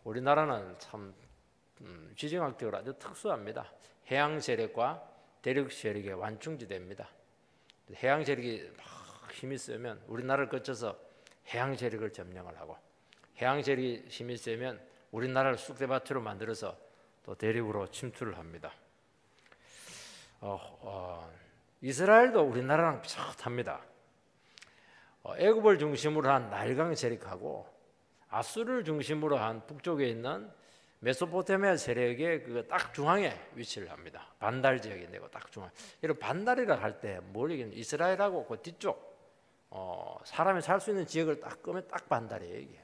우리나라는 참 지정학적으로 아주 특수합니다. 해양 세력과 대륙 세력의 완충지대입니다. 해양 세력이 막 힘이 세면 우리나라를 거쳐서 해양 세력을 점령을 하고, 해양 세력이 힘이 세면 우리나라를 쑥대밭으로 만들어서 또 대륙으로 침투를 합니다. 이스라엘도 우리나라랑 비슷합니다. 애굽을 중심으로 한 나일강 세력하고 아수르를 중심으로 한 북쪽에 있는 메소포타미아 세력의 그 딱 중앙에 위치를 합니다. 반달 지역인데 딱 중앙. 이런 반달이라 할 때 뭘 얘기하면 이스라엘하고 그 뒤쪽 사람이 살 수 있는 지역을 딱 끄면 딱 반달이에요, 이게.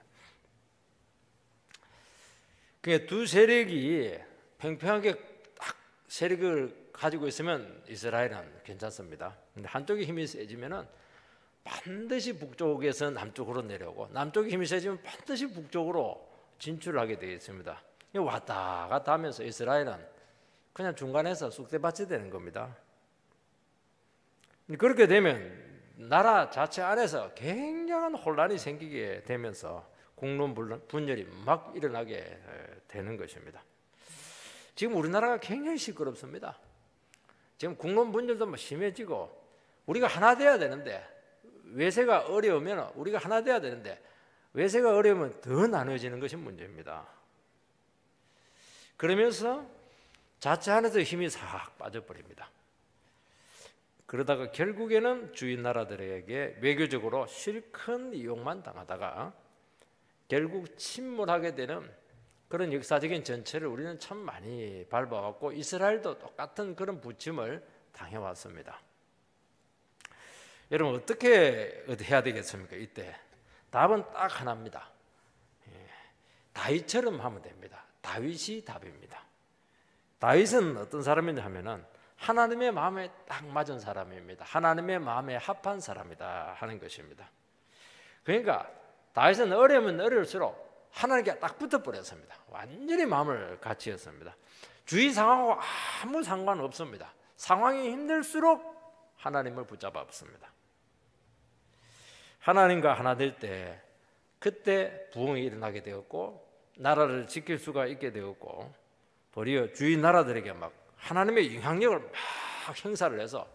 그러니까 두 세력이 팽팽하게 딱 세력을 가지고 있으면 이스라엘은 괜찮습니다. 근데 한쪽이 힘이 세지면은 반드시 북쪽에서 남쪽으로 내려오고, 남쪽이 힘이 세지면 반드시 북쪽으로 진출을 하게 되어 있습니다. 왔다 갔다 하면서 이스라엘은 그냥 중간에서 쑥대밭이 되는 겁니다. 그렇게 되면 나라 자체 안에서 굉장한 혼란이 생기게 되면서 국론 분열이 막 일어나게 되는 것입니다. 지금 우리나라가 굉장히 시끄럽습니다. 지금 국론 분열도 심해지고, 우리가 하나 돼야 되는데, 외세가 어려우면 우리가 하나 돼야 되는데 외세가 어려우면 더 나눠지는 것이 문제입니다. 그러면서 자체 안에서 힘이 싹 빠져버립니다. 그러다가 결국에는 주인 나라들에게 외교적으로 실컷 이용만 당하다가 결국 침몰하게 되는 그런 역사적인 전체를 우리는 참 많이 밟아왔고, 이스라엘도 똑같은 그런 부침을 당해왔습니다. 여러분, 어떻게 해야 되겠습니까? 이때 답은 딱 하나입니다. 다윗처럼 하면 됩니다. 다윗이 답입니다. 다윗은 어떤 사람이냐 하면은 하나님의 마음에 딱 맞은 사람입니다. 하나님의 마음에 합한 사람이다 하는 것입니다. 그러니까 다윗은 어려우면 어려울수록 하나님께 딱 붙어버렸습니다. 완전히 마음을 같이했습니다. 주위 상황하고 아무 상관없습니다. 상황이 힘들수록 하나님을 붙잡았습니다. 하나님과 하나 될 때 그때 부흥이 일어나게 되었고, 나라를 지킬 수가 있게 되었고, 도리어 주인 나라들에게 막 하나님의 영향력을 막 행사를 해서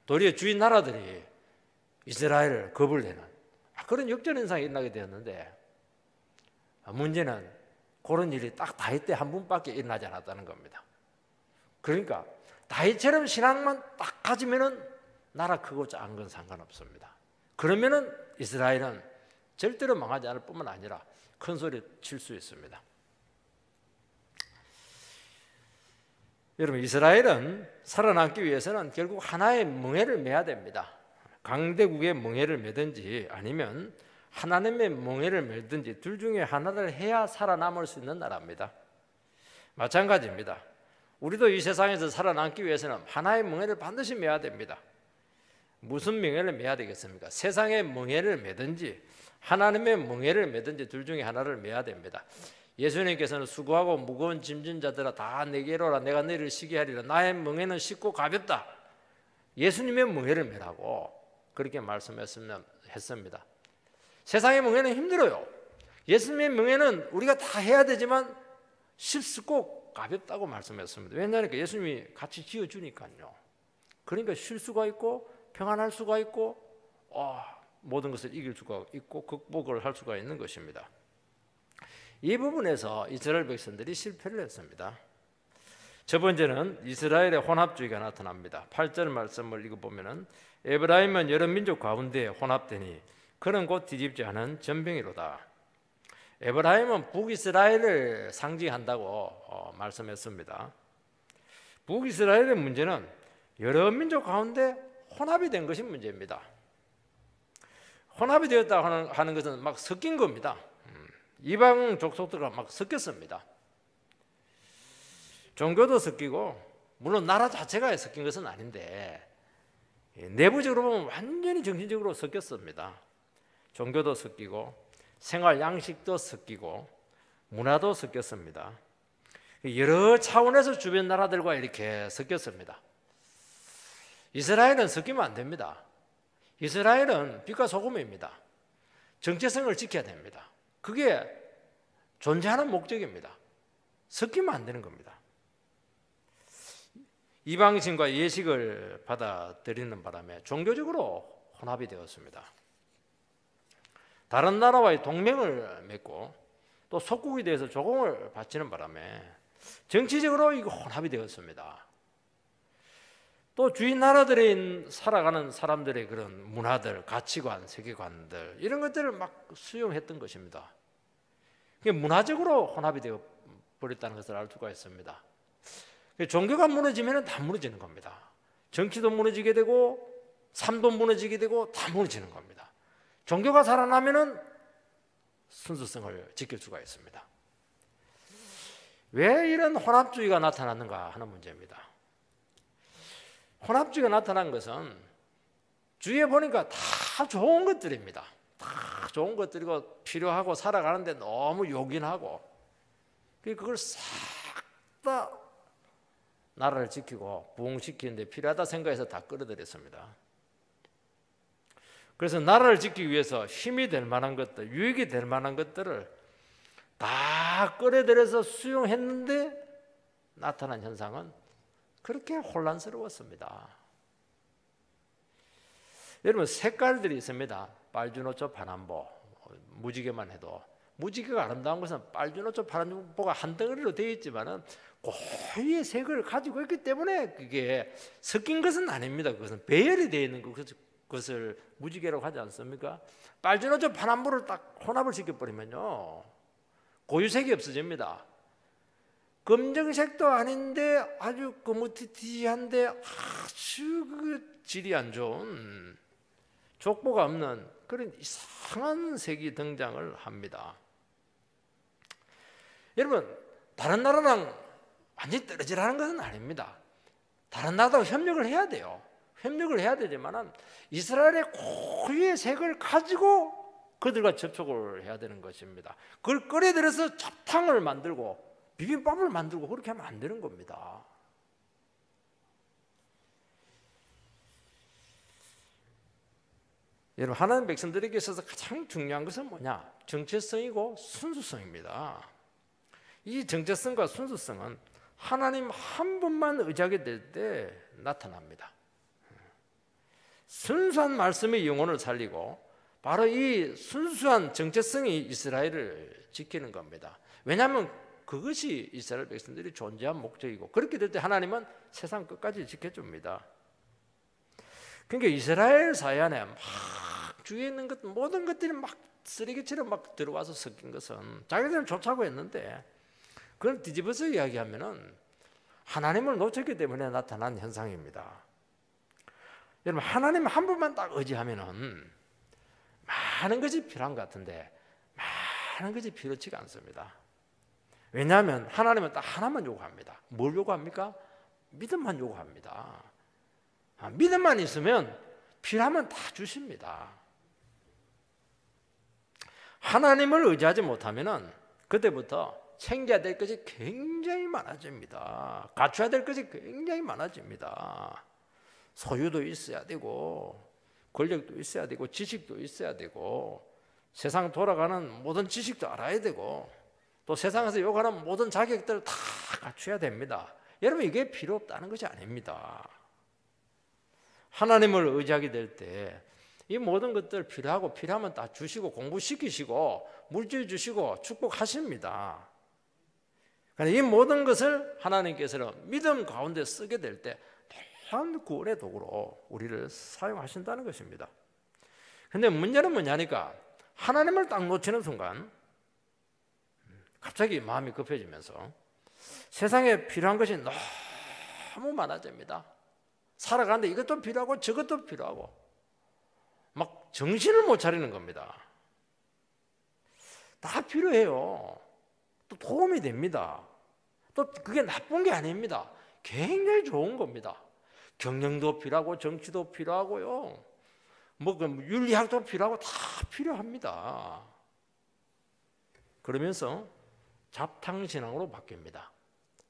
도리어 주인 나라들이 이스라엘을 겁을 내는 그런 역전현상이 일어나게 되었는데, 문제는 그런 일이 딱 다윗 때 한 분밖에 일어나지 않았다는 겁니다. 그러니까 다윗처럼 신앙만 딱 가지면은 나라 크고 작은 건 상관없습니다. 그러면은 이스라엘은 절대로 망하지 않을 뿐만 아니라 큰 소리 칠 수 있습니다. 여러분, 이스라엘은 살아남기 위해서는 결국 하나의 멍에를 매야 됩니다. 강대국의 멍에를 매든지 아니면 하나님의 멍에를 매든지 둘 중에 하나를 해야 살아남을 수 있는 나라입니다. 마찬가지입니다. 우리도 이 세상에서 살아남기 위해서는 하나의 멍에를 반드시 매야 됩니다. 무슨 멍에를 매야 되겠습니까? 세상의 멍에를 매든지 하나님의 멍에를 매든지 둘 중에 하나를 매야 됩니다. 예수님께서는 수고하고 무거운 짐진 자들아 다 내게로 오라, 내가 너희를 쉬게 하리라. 나의 멍에는 쉽고 가볍다. 예수님의 멍에를 매라고 그렇게 말씀했습니다. 세상의 멍에는 힘들어요. 예수님의 멍에는 우리가 다 해야 되지만 쉽고 가볍다고 말씀했습니다. 왜냐하니까 예수님이 같이 지어주니까요. 그러니까 쉴 수가 있고 평안할 수가 있고 모든 것을 이길 수가 있고 극복을 할 수가 있는 것입니다. 이 부분에서 이스라엘 백성들이 실패를 했습니다. 첫 번째는 이스라엘의 혼합주의가 나타납니다. 8절 말씀을 읽어보면 에브라임은 여러 민족 가운데 혼합되니 그는 곧 뒤집지 않은 전병이로다. 에브라임은 북이스라엘을 상징한다고 말씀했습니다. 북이스라엘의 문제는 여러 민족 가운데 혼합이 된 것이 문제입니다. 혼합이 되었다고 하는 것은 막 섞인 겁니다. 이방 족속들과 막 섞였습니다. 종교도 섞이고, 물론 나라 자체가 섞인 것은 아닌데 내부적으로 보면 완전히 정신적으로 섞였습니다. 종교도 섞이고 생활 양식도 섞이고 문화도 섞였습니다. 여러 차원에서 주변 나라들과 이렇게 섞였습니다. 이스라엘은 섞이면 안 됩니다. 이스라엘은 빛과 소금입니다. 정체성을 지켜야 됩니다. 그게 존재하는 목적입니다. 섞이면 안 되는 겁니다. 이방신과 예식을 받아들이는 바람에 종교적으로 혼합이 되었습니다. 다른 나라와의 동맹을 맺고 또 속국에 대해서 조공을 바치는 바람에 정치적으로 이거 혼합이 되었습니다. 또 주위 나라들에 살아가는 사람들의 그런 문화들, 가치관, 세계관들 이런 것들을 막 수용했던 것입니다. 문화적으로 혼합이 되어 버렸다는 것을 알 수가 있습니다. 종교가 무너지면 다 무너지는 겁니다. 정치도 무너지게 되고 삶도 무너지게 되고 다 무너지는 겁니다. 종교가 살아나면 순수성을 지킬 수가 있습니다. 왜 이런 혼합주의가 나타났는가 하는 문제입니다. 혼합주의가 나타난 것은 주위에 보니까 다 좋은 것들입니다. 다 좋은 것들이고 필요하고 살아가는데 너무 요긴하고 그걸 싹 다 나라를 지키고 부흥시키는데 필요하다 생각해서 다 끌어들였습니다. 그래서 나라를 지키기 위해서 힘이 될 만한 것들, 유익이 될 만한 것들을 다 끌어들여서 수용했는데 나타난 현상은 그렇게 혼란스러웠습니다. 여러분 색깔들이 있습니다. 빨주노초 파남보 무지개만 해도 무지개가 아름다운 것은 빨주노초 파남보가 한 덩어리로 되어 있지만은 고유의 색을 가지고 있기 때문에 그게 섞인 것은 아닙니다. 그것은 배열이 되어 있는 것을 무지개라고 하지 않습니까? 빨주노초 파남보를 딱 혼합을 시켜버리면요 고유색이 없어집니다. 검정색도 아닌데 아주 거무튀튀한데 아주 그 질이 안 좋은 족보가 없는 그런 이상한 색이 등장을 합니다. 여러분 다른 나라랑 완전히 떨어지라는 것은 아닙니다. 다른 나라도 협력을 해야 돼요. 협력을 해야 되지만 이스라엘의 고유의 색을 가지고 그들과 접촉을 해야 되는 것입니다. 그걸 끌어들여서 잡탕을 만들고 비빔밥을 만들고 그렇게 하면 안 되는 겁니다. 여러분 하나님 백성들에게 있어서 가장 중요한 것은 뭐냐? 정체성이고 순수성입니다. 이 정체성과 순수성은 하나님 한 분만 의지하게 될 때 나타납니다. 순수한 말씀의 영혼을 살리고 바로 이 순수한 정체성이 이스라엘을 지키는 겁니다. 왜냐하면 그것이 이스라엘 백성들이 존재한 목적이고 그렇게 될 때 하나님은 세상 끝까지 지켜줍니다. 그러니까 이스라엘 사회 안에 막 주위에 있는 것 모든 것들이 막 쓰레기처럼 막 들어와서 섞인 것은 자기들은 좋다고 했는데 그걸 뒤집어서 이야기하면은 하나님을 놓쳤기 때문에 나타난 현상입니다. 여러분 하나님 한 분만 딱 의지하면은 많은 것이 필요한 것 같은데 많은 것이 필요치가 않습니다. 왜냐하면 하나님은 딱 하나만 요구합니다. 뭘 요구합니까? 믿음만 요구합니다. 믿음만 있으면 필요하면 다 주십니다. 하나님을 의지하지 못하면은 그때부터 챙겨야 될 것이 굉장히 많아집니다. 갖춰야 될 것이 굉장히 많아집니다. 소유도 있어야 되고 권력도 있어야 되고 지식도 있어야 되고 세상 돌아가는 모든 지식도 알아야 되고 또 세상에서 요구하는 모든 자격들을 다 갖춰야 됩니다. 여러분 이게 필요 없다는 것이 아닙니다. 하나님을 의지하게 될 때 이 모든 것들 필요하고 필요하면 다 주시고 공부시키시고 물질 주시고 축복하십니다. 이 모든 것을 하나님께서는 믿음 가운데 쓰게 될 때 놀라운 구원의 도구로 우리를 사용하신다는 것입니다. 그런데 문제는 뭐냐니까 하나님을 딱 놓치는 순간 갑자기 마음이 급해지면서 세상에 필요한 것이 너무 많아집니다. 살아가는데 이것도 필요하고 저것도 필요하고 막 정신을 못 차리는 겁니다. 다 필요해요. 또 도움이 됩니다. 또 그게 나쁜 게 아닙니다. 굉장히 좋은 겁니다. 경영도 필요하고 정치도 필요하고요. 윤리학도 필요하고 다 필요합니다. 그러면서 잡탕신앙으로 바뀝니다.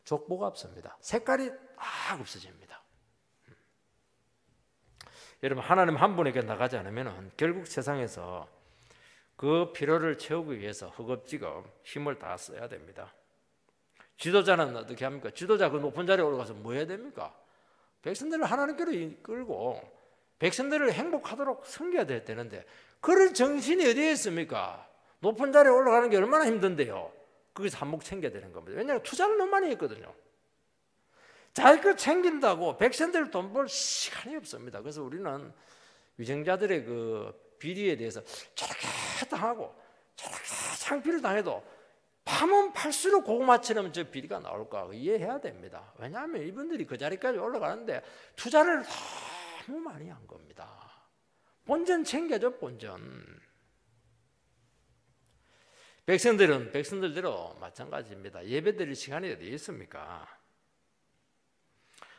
족보가 없습니다. 색깔이 딱 없어집니다. 여러분 하나님 한 분에게 나가지 않으면 결국 세상에서 그 피로를 채우기 위해서 허겁지겁 힘을 다 써야 됩니다. 지도자는 어떻게 합니까? 지도자 그 높은 자리에 올라가서 뭐 해야 됩니까? 백성들을 하나님께로 이끌고 백성들을 행복하도록 섬겨야 되는데 그럴 정신이 어디에 있습니까? 높은 자리에 올라가는 게 얼마나 힘든데요. 거기서 한몫 챙겨야 되는 겁니다. 왜냐하면 투자를 너무 많이 했거든요. 자기 거 챙긴다고 백성들 돈 벌 시간이 없습니다. 그래서 우리는 위정자들의 그 비리에 대해서 저렇게 당하고 저렇게 창피를 당해도 파면 팔수록 고구마처럼 저 비리가 나올까 이해해야 됩니다. 왜냐하면 이분들이 그 자리까지 올라가는데 투자를 너무 많이 한 겁니다. 본전 챙겨줘, 본전. 백성들은 백성들대로 마찬가지입니다. 예배드릴 시간이 어디 있습니까?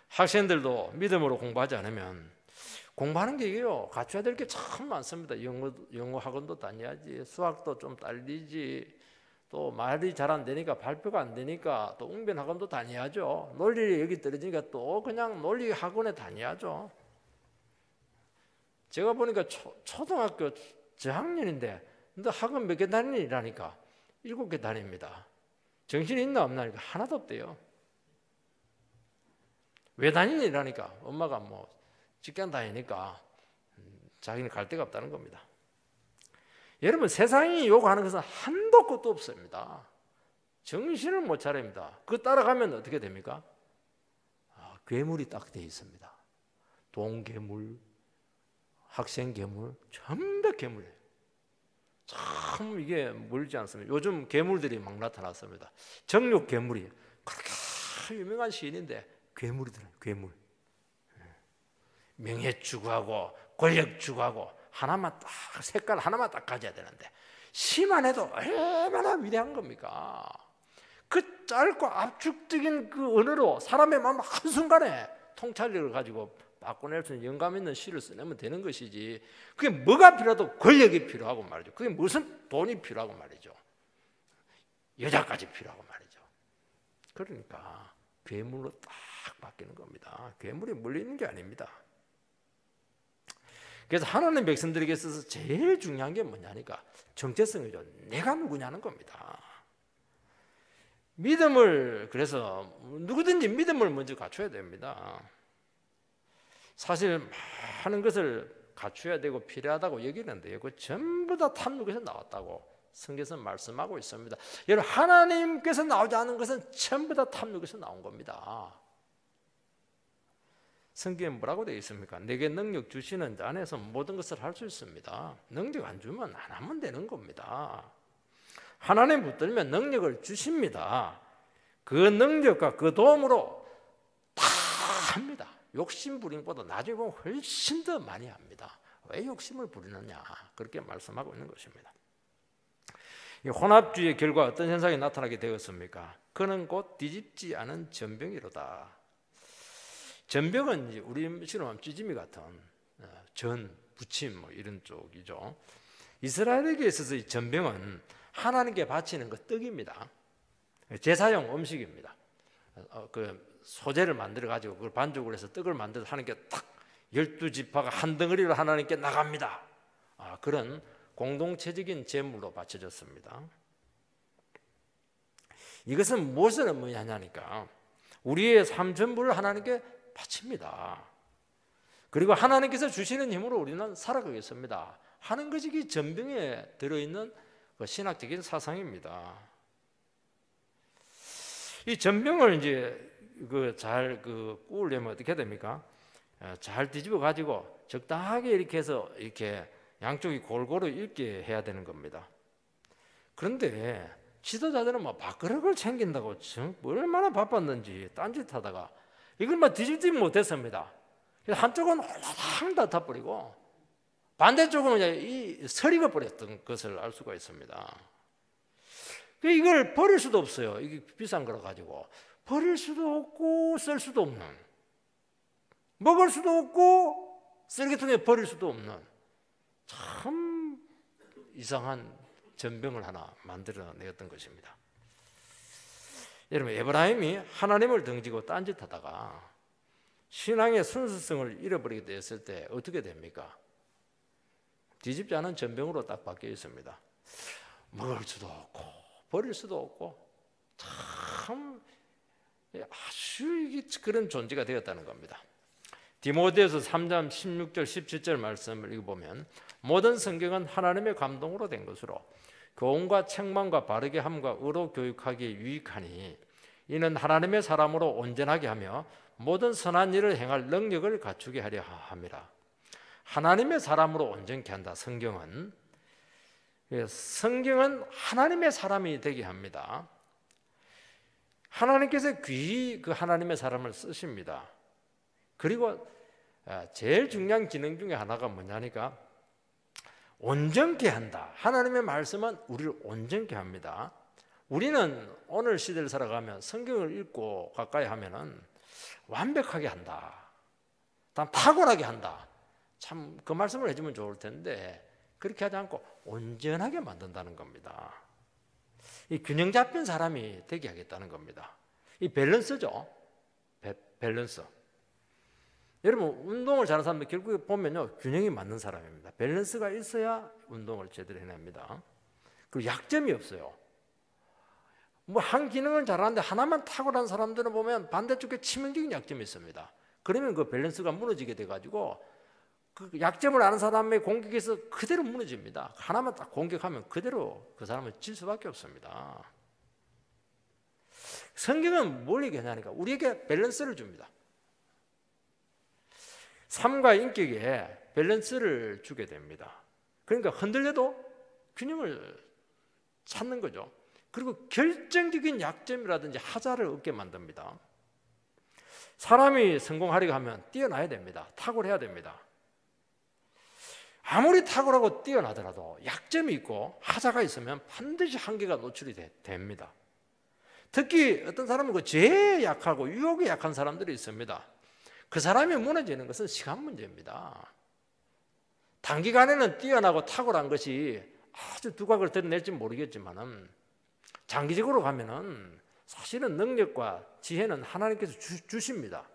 학생들도 믿음으로 공부하지 않으면 공부하는 게 이게요, 갖춰야 될 게 참 많습니다. 영어 학원도 다녀야지, 수학도 좀 딸리지, 또 말이 잘 안 되니까 발표가 안 되니까 또 웅변 학원도 다녀야죠. 논리 여기 떨어지니까 또 그냥 논리 학원에 다녀야죠. 제가 보니까 초등학교 저학년인데 근데 학원 몇 개 다니라니까 7개 다닙니다. 정신이 있나 없나 하나도 없대요. 왜 다니니라니까 엄마가 뭐 직장 다니니까 자기는 갈 데가 없다는 겁니다. 여러분 세상이 요구하는 것은 한도 끝도 없습니다. 정신을 못 차립니다. 그거 따라가면 어떻게 됩니까? 괴물이 딱 되어 있습니다. 동괴물, 학생괴물, 전부 괴물이에요. 참 이게 멀지 않습니다. 요즘 괴물들이 막 나타났습니다. 정육 괴물이 그렇게 유명한 시인인데 괴물이더라고요. 괴물. 명예 추구하고 권력 추구하고 하나만 딱 색깔 하나만 딱 가져야 되는데 시만 해도 얼마나 위대한 겁니까? 그 짧고 압축적인 그 언어로 사람의 마음 한순간에 통찰력을 가지고 바꿔낼 수 있는 영감 있는 시를 쓰내면 되는 것이지 그게 뭐가 필요하도 권력이 필요하고 말이죠. 그게 무슨 돈이 필요하고 말이죠. 여자까지 필요하고 말이죠. 그러니까 괴물로 딱 바뀌는 겁니다. 괴물이 물리는 게 아닙니다. 그래서 하나님 백성들에게 있어서 제일 중요한 게 뭐냐니까 정체성이죠. 내가 누구냐는 겁니다. 믿음을 그래서 누구든지 믿음을 먼저 갖춰야 됩니다. 사실 많은 것을 갖춰야 되고 필요하다고 여기는데요. 그 전부 다 탐욕에서 나왔다고 성경에서 말씀하고 있습니다. 여러분 하나님께서 나오지 않은 것은 전부 다 탐욕에서 나온 겁니다. 성경에 뭐라고 되어 있습니까? 내게 능력 주시는 자 안에서 모든 것을 할 수 있습니다. 능력 안 주면 안 하면 되는 겁니다. 하나님 붙들면 능력을 주십니다. 그 능력과 그 도움으로 다 합니다. 욕심 부리는 것보다 나중에 보면 훨씬 더 많이 합니다. 왜 욕심을 부리느냐 그렇게 말씀하고 있는 것입니다. 이 혼합주의의 결과 어떤 현상이 나타나게 되었습니까? 그는 곧 뒤집지 않은 전병이로다. 전병은 우리 식으로 찌짐이 같은 전, 부침 뭐 이런 쪽이죠. 이스라엘에게 있어서 이 전병은 하나님께 바치는 그 떡입니다. 제사용 음식입니다. 그 소재를 만들어 가지고 그걸 반죽을 해서 떡을 만들어서 하나님께 딱 12지파가 한 덩어리로 하나님께 나갑니다. 그런 공동체적인 제물로 바쳐졌습니다. 이것은 무엇을 의미하냐니까 우리의 삶 전부를 하나님께 바칩니다. 그리고 하나님께서 주시는 힘으로 우리는 살아가겠습니다 하는 것이 이 전병에 들어있는 그 신학적인 사상입니다. 이 전병을 이제 잘 구우려면 어떻게 됩니까? 잘 뒤집어 가지고 적당하게 이렇게 해서 이렇게 양쪽이 골고루 익게 해야 되는 겁니다. 그런데 지도자들은 뭐 밥그릇을 챙긴다고 얼마나 바빴는지 딴짓하다가 이걸 막 뒤집지 못했습니다. 그래서 한쪽은 홀랑 다 타버리고 반대쪽은 이 서리가 버렸던 것을 알 수가 있습니다. 이걸 버릴 수도 없어요. 이게 비싼 거라 가지고 버릴 수도 없고 쓸 수도 없는, 먹을 수도 없고 쓰레기통에 버릴 수도 없는 참 이상한 전병을 하나 만들어내었던 것입니다. 여러분 에브라임이 하나님을 등지고 딴짓하다가 신앙의 순수성을 잃어버리게 되었을 때 어떻게 됩니까? 뒤집지 않은 전병으로 딱 바뀌어 있습니다. 먹을 수도 없고 버릴 수도 없고 참 아주 그런 존재가 되었다는 겁니다. 디모데후서 3장 16절 17절 말씀을 읽어보면 모든 성경은 하나님의 감동으로 된 것으로 교훈과 책망과 바르게 함과 의로 교육하기에 유익하니 이는 하나님의 사람으로 온전하게 하며 모든 선한 일을 행할 능력을 갖추게 하려 함이라. 하나님의 사람으로 온전케 한다. 성경은 하나님의 사람이 되게 합니다. 하나님께서 귀히 그 하나님의 사람을 쓰십니다. 그리고 제일 중요한 기능 중에 하나가 뭐냐니까 온전케 한다. 하나님의 말씀은 우리를 온전케 합니다. 우리는 오늘 시대를 살아가면 성경을 읽고 가까이 하면은 완벽하게 한다. 단 탁월하게 한다. 참 그 말씀을 해주면 좋을 텐데 그렇게 하지 않고 온전하게 만든다는 겁니다. 이 균형 잡힌 사람이 되게 하겠다는 겁니다. 이 밸런스죠. 밸런스. 여러분 운동을 잘하는 사람들 결국에 보면요 균형이 맞는 사람입니다. 밸런스가 있어야 운동을 제대로 해냅니다. 그리고 약점이 없어요. 뭐 한 기능은 잘하는데 하나만 탁월한 사람들은 보면 반대쪽에 치명적인 약점이 있습니다. 그러면 그 밸런스가 무너지게 돼가지고 그 약점을 아는 사람의 공격에서 그대로 무너집니다. 하나만 딱 공격하면 그대로 그 사람은 질 수밖에 없습니다. 성경은 뭘 얘기하냐니까 우리에게 밸런스를 줍니다. 삶과 인격에 밸런스를 주게 됩니다. 그러니까 흔들려도 균형을 찾는 거죠. 그리고 결정적인 약점이라든지 하자를 얻게 만듭니다. 사람이 성공하려고 하면 뛰어나야 됩니다. 탁월해야 됩니다. 아무리 탁월하고 뛰어나더라도 약점이 있고 하자가 있으면 반드시 한계가 노출이 됩니다. 특히 어떤 사람은 죄에 약하고 유혹에 약한 사람들이 있습니다. 그 사람이 무너지는 것은 시간 문제입니다. 단기간에는 뛰어나고 탁월한 것이 아주 두각을 드러낼지 모르겠지만은 장기적으로 가면은 사실은 능력과 지혜는 하나님께서 주십니다.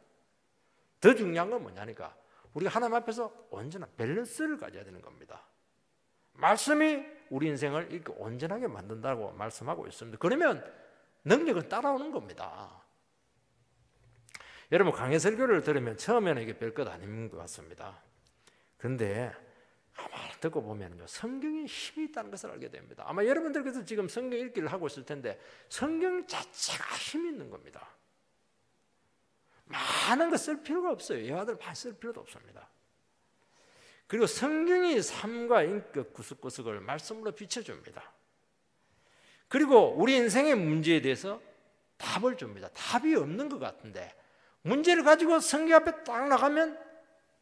더 중요한 건 뭐냐니까 우리가 하나님 앞에서 온전한 밸런스를 가져야 되는 겁니다. 말씀이 우리 인생을 이렇게 온전하게 만든다고 말씀하고 있습니다. 그러면 능력은 따라오는 겁니다. 여러분 강해 설교를 들으면 처음에는 이게 별것 아닌 것 같습니다. 그런데 가만히 듣고 보면요 성경에 힘이 있다는 것을 알게 됩니다. 아마 여러분들께서 지금 성경 읽기를 하고 있을 텐데 성경 자체가 힘이 있는 겁니다. 많은 거 쓸 필요가 없어요. 예화들 많이 쓸 필요도 없습니다. 그리고 성경이 삶과 인격 구석구석을 말씀으로 비춰줍니다. 그리고 우리 인생의 문제에 대해서 답을 줍니다. 답이 없는 것 같은데 문제를 가지고 성경 앞에 딱 나가면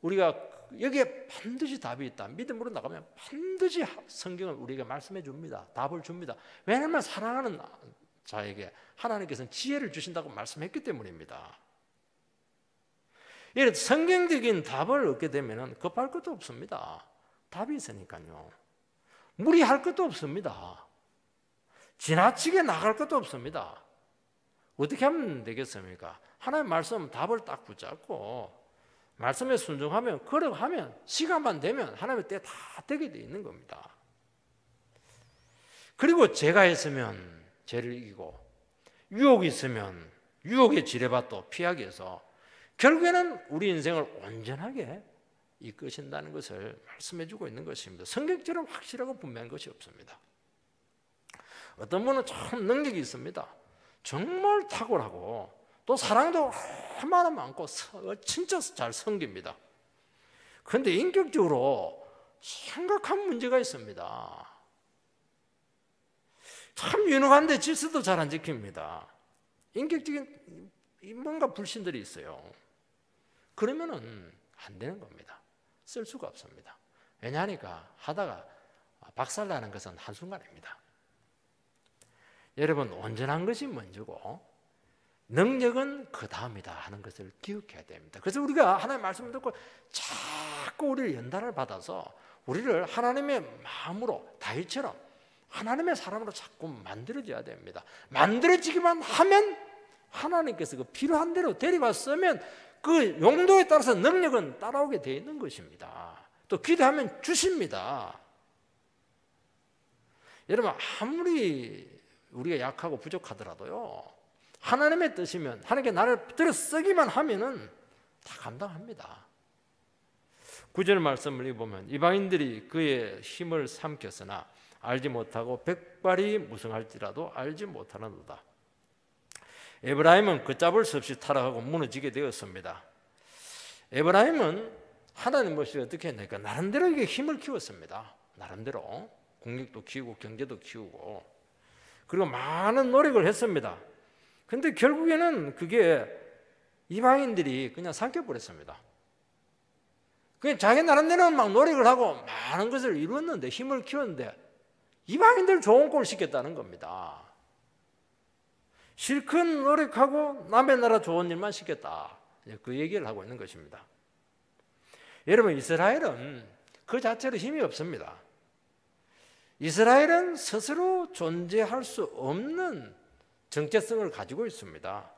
우리가 여기에 반드시 답이 있다. 믿음으로 나가면 반드시 성경을 우리에게 말씀해 줍니다. 답을 줍니다. 왜냐하면 사랑하는 자에게 하나님께서는 지혜를 주신다고 말씀했기 때문입니다. 이런 성경적인 답을 얻게 되면 급할 것도 없습니다. 답이 있으니까요. 무리할 것도 없습니다. 지나치게 나갈 것도 없습니다. 어떻게 하면 되겠습니까? 하나님의 말씀 답을 딱 붙잡고 말씀에 순종하면 걸어가면 시간만 되면 하나님의 때 다 되게 돼 있는 겁니다. 그리고 죄가 있으면 죄를 이기고 유혹이 있으면 유혹에 지뢰받도 피하기 위해서 결국에는 우리 인생을 온전하게 이끄신다는 것을 말씀해 주고 있는 것입니다. 성경처럼 확실하고 분명한 것이 없습니다. 어떤 분은 참 능력이 있습니다. 정말 탁월하고 또 사랑도 얼마나 많고 진짜 잘 섬깁니다. 그런데 인격적으로 심각한 문제가 있습니다. 참 유능한데 질서도 잘 안 지킵니다. 인격적인 뭔가 불신들이 있어요. 그러면은 안 되는 겁니다. 쓸 수가 없습니다. 왜냐하니까 하다가 박살나는 것은 한순간입니다. 여러분 온전한 것이 먼저고 능력은 그 다음이다 하는 것을 기억해야 됩니다. 그래서 우리가 하나님의 말씀을 듣고 자꾸 우리를 연단을 받아서 우리를 하나님의 마음으로 다윗처럼 하나님의 사람으로 자꾸 만들어져야 됩니다. 만들어지기만 하면 하나님께서 그 필요한 대로 데려가 쓰면 그 용도에 따라서 능력은 따라오게 되어 있는 것입니다. 또 기도하면 주십니다. 여러분 아무리 우리가 약하고 부족하더라도요, 하나님의 뜻이면 하나님께 나를 들어 쓰기만 하면은 다 감당합니다. 9절 말씀을 보면 이방인들이 그의 힘을 삼켰으나 알지 못하고 백발이 무성할지라도 알지 못하는도다. 에브라임은 걷잡을 수 없이 타락하고 무너지게 되었습니다. 에브라임은 하나님 없이 어떻게 했냐니까 나름대로 이게 힘을 키웠습니다. 나름대로 국력도 키우고 경제도 키우고 그리고 많은 노력을 했습니다. 근데 결국에는 그게 이방인들이 그냥 삼켜버렸습니다. 그냥 자기 나름대로 막 노력을 하고 많은 것을 이루었는데, 힘을 키웠는데 이방인들 좋은 꼴 시켰다는 겁니다. 실컷 노력하고 남의 나라 좋은 일만 시켰다, 그 얘기를 하고 있는 것입니다. 여러분, 이스라엘은 그 자체로 힘이 없습니다. 이스라엘은 스스로 존재할 수 없는 정체성을 가지고 있습니다.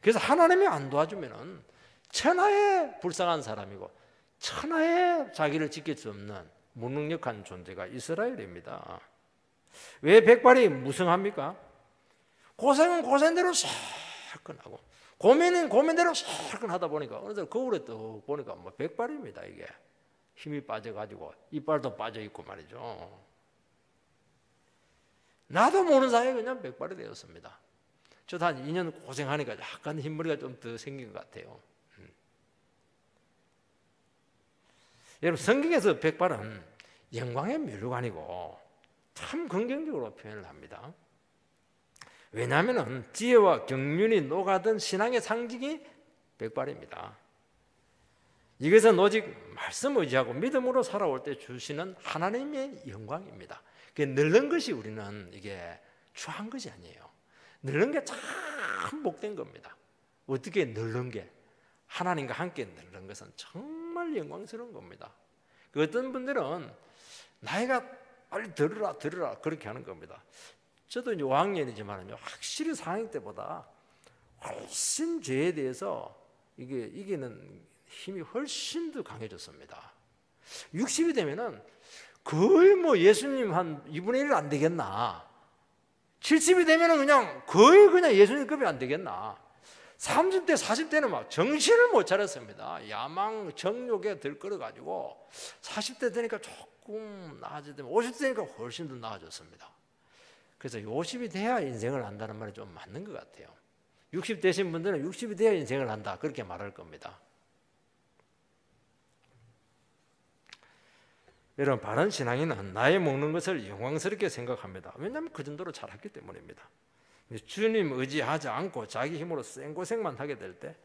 그래서 하나님이 안 도와주면은 천하에 불쌍한 사람이고 천하에 자기를 지킬 수 없는 무능력한 존재가 이스라엘입니다. 왜 백발이 무성합니까? 고생은 고생대로 사건하고 고민은 고민대로 사건하다 보니까 어느 날 거울에 또 보니까 뭐 백발입니다. 이게 힘이 빠져가지고 이빨도 빠져 있고 말이죠. 나도 모르는 사이에 그냥 백발이 되었습니다. 저도 한 2년 고생하니까 약간 흰머리가 좀 더 생긴 것 같아요. 여러분, 성경에서 백발은 영광의 멸류관이고 참 긍정적으로 표현을 합니다. 왜냐하면 지혜와 경륜이 녹아든 신앙의 상징이 백발입니다. 이것은 오직 말씀 의지하고 믿음으로 살아올 때 주시는 하나님의 영광입니다. 늘는 것이 우리는 이게 추한 것이 아니에요. 늘는 게 참 복된 겁니다. 어떻게 늘는 게? 하나님과 함께 늘는 것은 정말 영광스러운 겁니다. 어떤 분들은 나이가 빨리 들으라 그렇게 하는 겁니다. 저도 이제 5학년이지만 확실히 4학년 때보다 훨씬 죄에 대해서 이게 이기는 힘이 훨씬 더 강해졌습니다. 60이 되면은 거의 뭐 예수님 한 2분의 1 안 되겠나. 70이 되면은 거의 예수님급이 안 되겠나. 30대, 40대는 막 정신을 못 차렸습니다. 야망, 정욕에 들끓어가지고 40대 되니까 조금 나아지더니 50대 되니까 훨씬 더 나아졌습니다. 그래서 50이 돼야 인생을 한다는 말이 좀 맞는 것 같아요. 60 되신 분들은 60이 돼야 인생을 한다, 그렇게 말할 겁니다. 여러분, 바른 신앙인은 나의 먹는 것을 영광스럽게 생각합니다. 왜냐하면 그 정도로 잘했기 때문입니다. 주님 의지하지 않고 자기 힘으로 생고생만 하게 될 때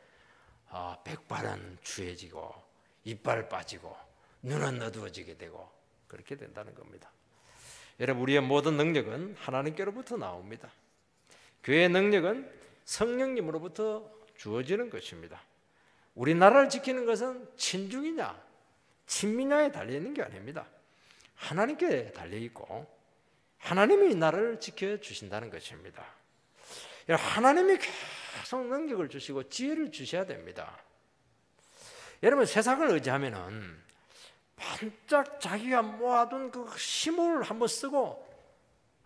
백발은 추해지고 이빨 빠지고 눈은 어두워지게 되고 그렇게 된다는 겁니다. 여러분, 우리의 모든 능력은 하나님께로부터 나옵니다. 교회의 능력은 성령님으로부터 주어지는 것입니다. 우리나라를 지키는 것은 친중이냐 친미냐에 달려있는 게 아닙니다. 하나님께 달려있고 하나님이 이 나라를 지켜주신다는 것입니다. 하나님이 계속 능력을 주시고 지혜를 주셔야 됩니다. 여러분, 세상을 의지하면은 반짝 자기가 모아둔 그 힘을 한번 쓰고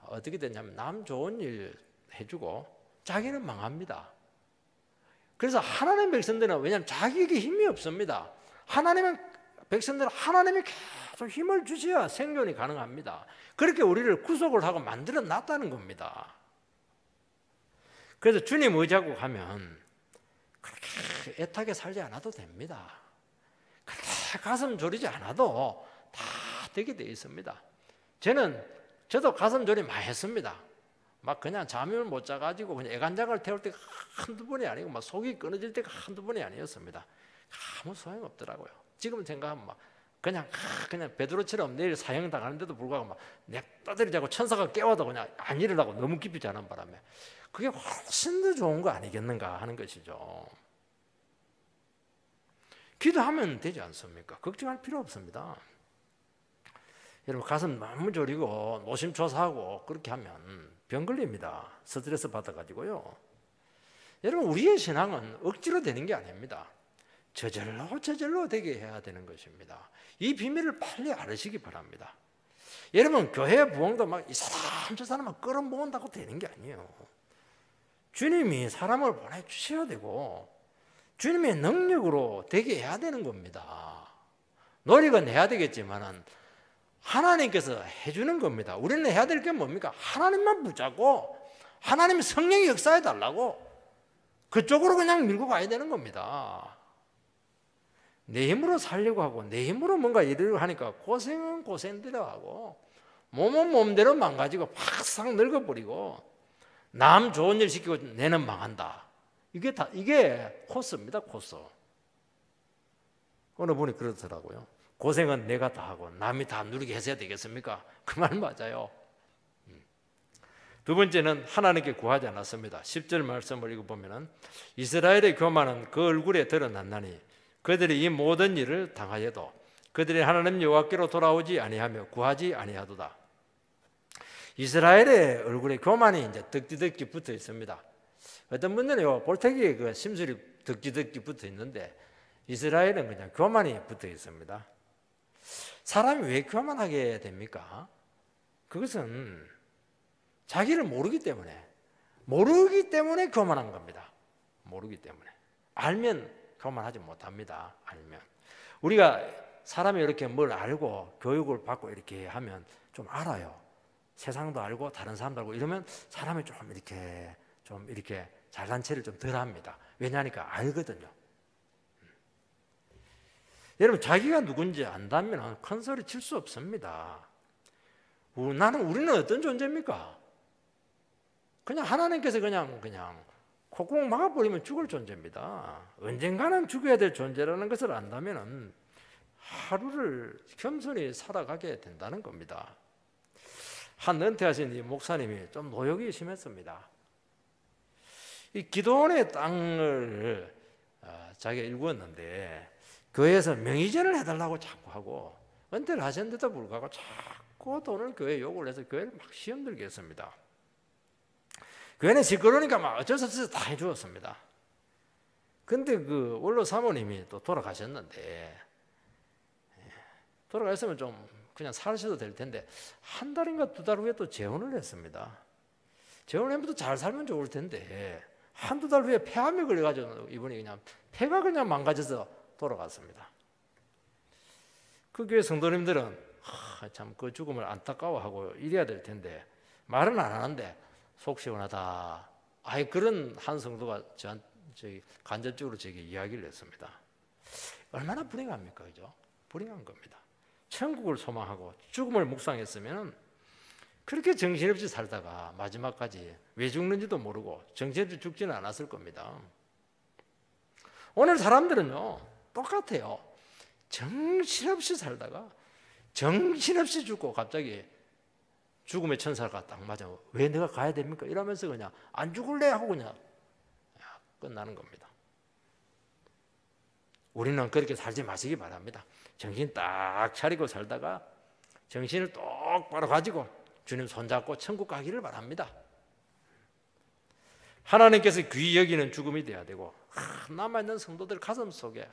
어떻게 되냐면 남 좋은 일 해주고 자기는 망합니다. 그래서 하나님 백성들은, 왜냐하면 자기에게 힘이 없습니다. 백성들은 하나님이 계속 힘을 주셔야 생존이 가능합니다. 그렇게 우리를 구속을 하고 만들어 놨다는 겁니다. 그래서 주님 의지하고 가면 그렇게 애타게 살지 않아도 됩니다. 그렇게 가슴 졸이지 않아도 다 되게 되어 있습니다. 저도 가슴 졸이 많이 했습니다. 막 그냥 잠을 못 자가지고 그냥 애간장을 태울 때가 한두 번이 아니고 막 속이 끊어질 때가 한두 번이 아니었습니다. 아무 소용없더라고요. 지금 생각하면 막 그냥 베드로처럼 내일 사형 당하는데도 불구하고 막 냅다들이 자고 천사가 깨워도 그냥 안 일어나고 너무 깊이 자는 바람에 그게 훨씬 더 좋은 거 아니겠는가 하는 것이죠. 기도하면 되지 않습니까? 걱정할 필요 없습니다. 여러분, 가슴 너무 졸이고 노심초사하고 그렇게 하면 병 걸립니다. 스트레스 받아가지고요. 여러분, 우리의 신앙은 억지로 되는 게 아닙니다. 저절로 되게 해야 되는 것입니다. 이 비밀을 빨리 알으시기 바랍니다. 여러분 교회 부흥도 막 이 사람 저 사람 막 끌어모은다고 되는 게 아니에요. 주님이 사람을 보내주셔야 되고 주님의 능력으로 되게 해야 되는 겁니다. 노력은 해야 되겠지만은 하나님께서 해주는 겁니다. 우리는 해야 될 게 뭡니까? 하나님만 붙잡고 하나님의 성령이 역사해 달라고 그쪽으로 그냥 밀고 가야 되는 겁니다. 내 힘으로 살려고 하고 내 힘으로 뭔가 이러려고 하니까 고생은 고생대로 하고 몸은 몸대로 망가지고 팍싹 늙어버리고 남 좋은 일 시키고 내는 망한다. 이게 코스입니다. 코스. 어느 분이 그러더라고요. 고생은 내가 다 하고 남이 다 누리게 해서야 되겠습니까? 그 말 맞아요. 두 번째는 하나님께 구하지 않았습니다. 10절 말씀을 읽어보면 이스라엘의 교만은 그 얼굴에 드러났나니 그들이 이 모든 일을 당하여도 그들이 하나님 여호와께로 돌아오지 아니하며 구하지 아니하도다. 이스라엘의 얼굴에 교만이 이제 덕지덕지 붙어 있습니다. 어떤 분들은 볼테기에 그 심술이 덕지덕지 붙어 있는데 이스라엘은 그냥 교만이 붙어 있습니다. 사람이 왜 교만하게 됩니까? 그것은 자기를 모르기 때문에 교만한 겁니다. 모르기 때문에. 알면 교만하지 못합니다. 알면. 우리가 사람이 이렇게 뭘 알고 교육을 받고 이렇게 하면 좀 알아요. 세상도 알고 다른 사람도 알고 이러면 사람이 좀 이렇게 잘난 체를 좀 덜 합니다. 왜냐하니까 알거든요. 여러분 자기가 누군지 안다면 큰 소리 칠 수 없습니다. 우리는 어떤 존재입니까? 그냥 하나님께서 그냥 콧구멍 막아버리면 죽을 존재입니다. 언젠가는 죽어야 될 존재라는 것을 안다면 하루를 겸손히 살아가게 된다는 겁니다. 한 은퇴하신 이 목사님이 좀 노역이 심했습니다. 이 기도원의 땅을 자기가 일구었는데 교회에서 명의전을 해달라고 자꾸 하고 은퇴를 하셨는데도 불구하고 자꾸 돈을 교회에 요구를 해서 교회를 막 시험 들게 했습니다. 교회는 시끄러우니까 막 어쩔 수 없어서 다 해주었습니다. 근데 그 원로 사모님이 또 돌아가셨는데 돌아가셨으면 좀 그냥 사셔도 될 텐데 한 달인가 두 달 후에 또 재혼을 했습니다. 재혼하면 또 잘 살면 좋을 텐데 한두 달 후에 폐암에 걸려가지고 이분이 그냥 폐가 그냥 망가져서 돌아갔습니다. 그 교회 성도님들은 참 그 죽음을 안타까워하고 이래야 될 텐데 말은 안 하는데 속 시원하다. 그런 한 성도가 저희 간접적으로 제게 이야기를 했습니다. 얼마나 불행합니까, 그죠? 불행한 겁니다. 천국을 소망하고 죽음을 묵상했으면 그렇게 정신없이 살다가 마지막까지 왜 죽는지도 모르고 정신없이 죽지는 않았을 겁니다. 오늘 사람들은요 똑같아요. 정신없이 살다가 정신없이 죽고 갑자기 죽음의 천사가 딱 맞아. 왜 내가 가야 됩니까? 이러면서 그냥 안 죽을래 하고 그냥 끝나는 겁니다. 우리는 그렇게 살지 마시기 바랍니다. 정신 딱 차리고 살다가 정신을 똑바로 가지고 주님 손잡고 천국 가기를 바랍니다. 하나님께서 귀히 여기는 죽음이 돼야 되고 남아있는 성도들 가슴 속에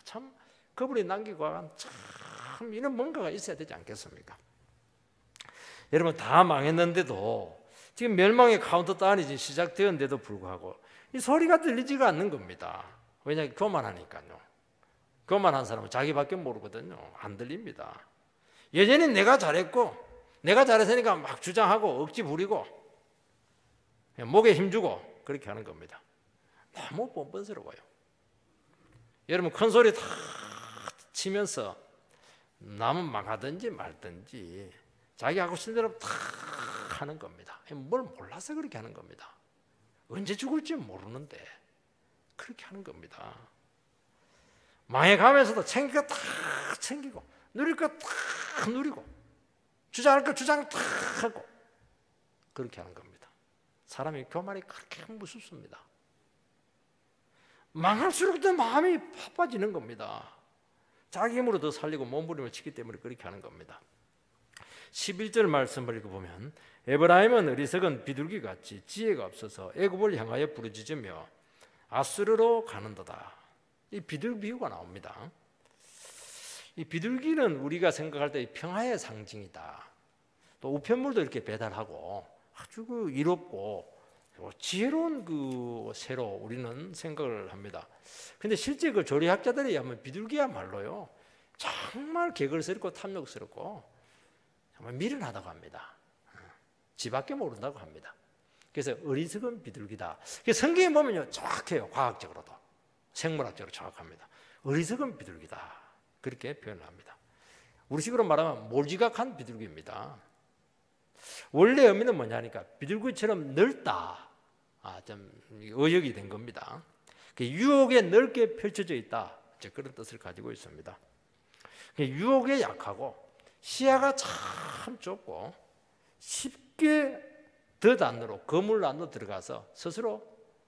참 그분이 남기고 간 참 이런 뭔가가 있어야 되지 않겠습니까? 여러분 다 망했는데도 지금 멸망의 카운트다운이 시작되었는데도 불구하고 이 소리가 들리지가 않는 겁니다. 왜냐하면 교만하니까요. 교만한 사람은 자기밖에 모르거든요. 안 들립니다. 예전엔 내가 잘했고 내가 잘했으니까 막 주장하고 억지 부리고 목에 힘주고 그렇게 하는 겁니다. 너무 뻔뻔스러워요. 여러분 큰 소리 다 치면서 남은 망하든지 말든지 자기 하고 싶은 대로 다 하는 겁니다. 뭘 몰라서 그렇게 하는 겁니다. 언제 죽을지 모르는데 그렇게 하는 겁니다. 망해가면서도 챙길 거 다 챙기고 누릴 거 다 누리고 주장할 거 주장 다 하고 그렇게 하는 겁니다. 사람이 교만이 그렇게 무섭습니다. 망할수록 더 마음이 바빠지는 겁니다. 자기 힘으로 더 살리고 몸부림을 치기 때문에 그렇게 하는 겁니다. 11절 말씀을 읽어보면 에브라임은 어리석은 비둘기같이 지혜가 없어서 애굽을 향하여 부르짖으며 아수르로 가는도다. 이 비둘기 비유가 나옵니다. 이 비둘기는 우리가 생각할 때 평화의 상징이다. 또 우편물도 이렇게 배달하고 아주 이롭고 지혜로운 새로 우리는 생각을 합니다. 근데 실제 조리학자들이 하면 비둘기야말로요 정말 개걸스럽고 탐욕스럽고 정말 미련하다고 합니다. 지밖에 모른다고 합니다. 그래서 어리석은 비둘기다. 성경에 보면요 정확해요. 과학적으로도 생물학적으로 정확합니다. 어리석은 비둘기다 그렇게 표현을 합니다. 우리식으로 말하면 몰지각한 비둘기입니다. 원래 의미는 뭐냐니까 비둘기처럼 넓다, 좀 어역이 된 겁니다. 유혹에 넓게 펼쳐져 있다 그런 뜻을 가지고 있습니다. 유혹에 약하고 시야가 참 좁고 쉽게 덫 안으로 거물 안으로 들어가서 스스로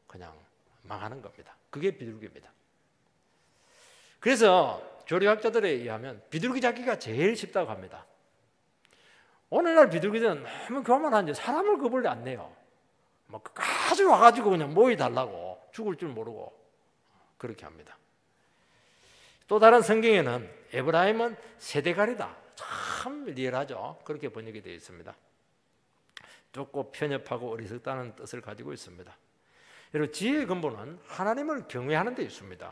그냥 망하는 겁니다. 그게 비둘기입니다. 그래서 조리학자들에 의하면 비둘기 잡기가 제일 쉽다고 합니다. 오늘날 비둘기들은 너무 교만한지 사람을 겁을 안 내요. 뭐 끝까지 와가지고 그냥 모이달라고 죽을 줄 모르고 그렇게 합니다. 또 다른 성경에는 에브라임은 세대가리다. 참 리얼하죠. 그렇게 번역이 되어 있습니다. 좁고 편협하고 어리석다는 뜻을 가지고 있습니다. 여러분 지혜의 근본은 하나님을 경외하는 데 있습니다.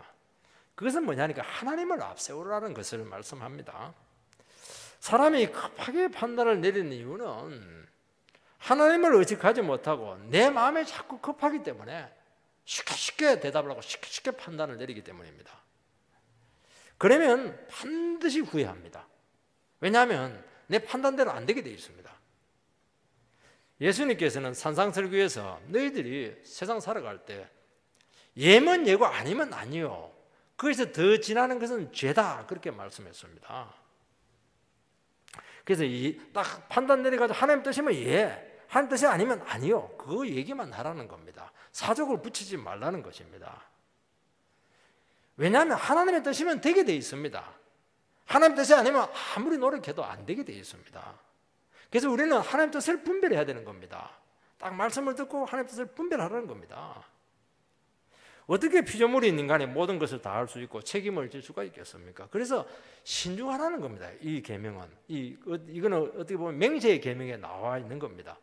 그것은 뭐냐니까 하나님을 앞세우라는 것을 말씀합니다. 사람이 급하게 판단을 내리는 이유는 하나님을 의식하지 못하고 내 마음에 자꾸 급하기 때문에 쉽게 대답을 하고 쉽게 판단을 내리기 때문입니다. 그러면 반드시 후회합니다. 왜냐하면 내 판단대로 안 되게 되어 있습니다. 예수님께서는 산상설교에서 너희들이 세상 살아갈 때 예면 예고 아니면 아니요 거기서 더 지나는 것은 죄다 그렇게 말씀했습니다. 그래서 딱 판단 내려가지고 하나님 뜻이면 예, 하나님 뜻이 아니면 아니요 그거 얘기만 하라는 겁니다. 사족을 붙이지 말라는 것입니다. 왜냐하면 하나님의 뜻이면 되게 돼 있습니다. 하나님 뜻이 아니면 아무리 노력해도 안 되게 돼 있습니다. 그래서 우리는 하나님 뜻을 분별해야 되는 겁니다. 딱 말씀을 듣고 하나님 뜻을 분별하라는 겁니다. 어떻게 피조물인 인간이 모든 것을 다 할 수 있고 책임을 질 수가 있겠습니까? 그래서 신중하라는 겁니다. 이 계명은 이거는 어떻게 보면 맹세의 계명에 나와 있는 겁니다.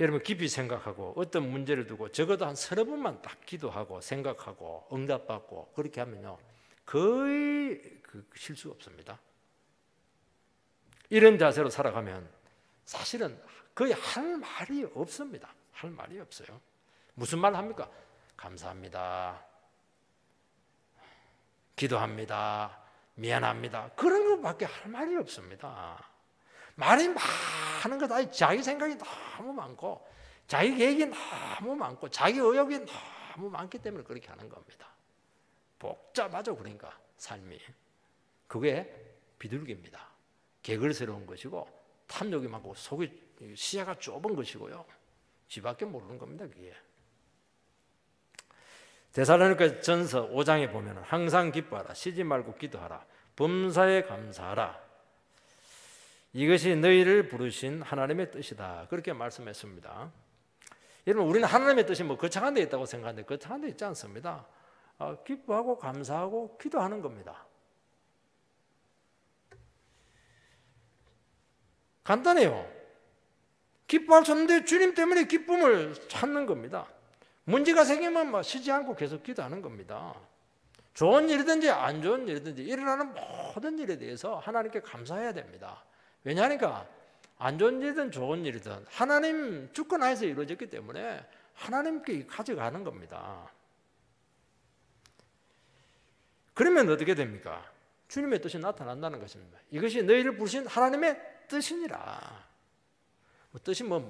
여러분 깊이 생각하고 어떤 문제를 두고 적어도 한 서너 번만 딱 기도하고 생각하고 응답받고 그렇게 하면요 거의 실수 없습니다. 이런 자세로 살아가면 사실은 거의 할 말이 없습니다. 할 말이 없어요. 무슨 말 합니까? 감사합니다. 기도합니다. 미안합니다. 그런 것밖에 할 말이 없습니다. 말이 많은 것, 자기 생각이 너무 많고 자기 계획이 너무 많고 자기 의욕이 너무 많기 때문에 그렇게 하는 겁니다. 복잡하죠. 그러니까 삶이. 그게 비둘기입니다. 개걸스러운 것이고 탐욕이 많고 속이 시야가 좁은 것이고요. 지밖에 모르는 겁니다. 그게. 데살로니가 전서 5장에 보면 항상 기뻐하라, 쉬지 말고 기도하라, 범사에 감사하라. 이것이 너희를 부르신 하나님의 뜻이다. 그렇게 말씀했습니다. 여러분 우리는 하나님의 뜻이 거창한 데 있다고 생각하는데 거창한 데 있지 않습니다. 기뻐하고 감사하고 기도하는 겁니다. 간단해요. 기뻐할 수 없는데 주님 때문에 기쁨을 찾는 겁니다. 문제가 생기면 쉬지 않고 계속 기도하는 겁니다. 좋은 일이든지 안 좋은 일이든지 일어나는 모든 일에 대해서 하나님께 감사해야 됩니다. 왜냐하니까 안 좋은 일이든 좋은 일이든 하나님 주권 하에서 이루어졌기 때문에 하나님께 가져가는 겁니다. 그러면 어떻게 됩니까? 주님의 뜻이 나타난다는 것입니다. 이것이 너희를 부르신 하나님의 뜻이니라. 뜻이 먼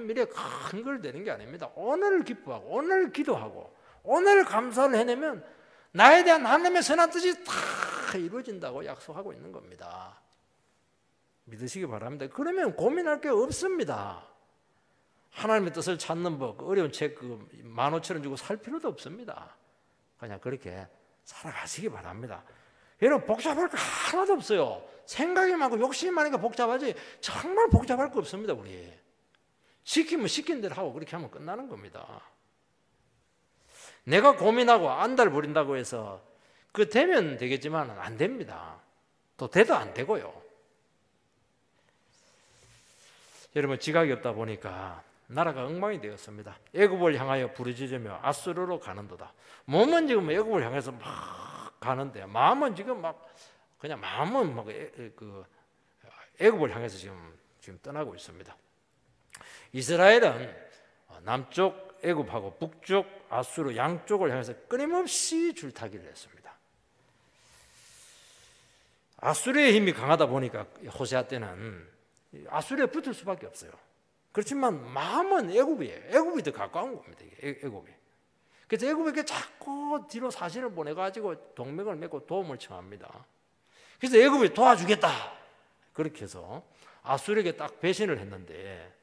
미래 큰 걸 되는 게 아닙니다. 오늘 기뻐하고 오늘 기도하고 오늘 감사를 해내면 나에 대한 하나님의 선한 뜻이 다 이루어진다고 약속하고 있는 겁니다. 믿으시기 바랍니다. 그러면 고민할 게 없습니다. 하나님의 뜻을 찾는 법, 어려운 책 15,000원 주고 살 필요도 없습니다. 그냥 그렇게 살아가시기 바랍니다. 여러분 복잡할 거 하나도 없어요. 생각이 많고 욕심이 많으니까 복잡하지 정말 복잡할 거 없습니다. 우리 시키면 시킨 대로 하고 그렇게 하면 끝나는 겁니다. 내가 고민하고 안달 부린다고 해서 되면 되겠지만 안 됩니다. 또 돼도 안 되고요. 여러분 지각이 없다 보니까 나라가 엉망이 되었습니다. 애굽을 향하여 부르짖으며 아수르로 가는도다. 몸은 지금 애굽을 향해서 막 가는데 마음은 지금 막 그냥 마음은 막 애굽을 향해서 지금 떠나고 있습니다. 이스라엘은 남쪽 애굽하고 북쪽 아수르 양쪽을 향해서 끊임없이 줄타기를 했습니다. 아수르의 힘이 강하다 보니까 호세아 때는 아수르에 붙을 수밖에 없어요. 그렇지만 마음은 애굽이에요. 애굽이 더 가까운 겁니다. 애굽이. 그래서 애굽에게 자꾸 뒤로 사신을 보내가지고 동맹을 맺고 도움을 청합니다. 그래서 애굽이 도와주겠다. 그렇게 해서 아수르에게 딱 배신을 했는데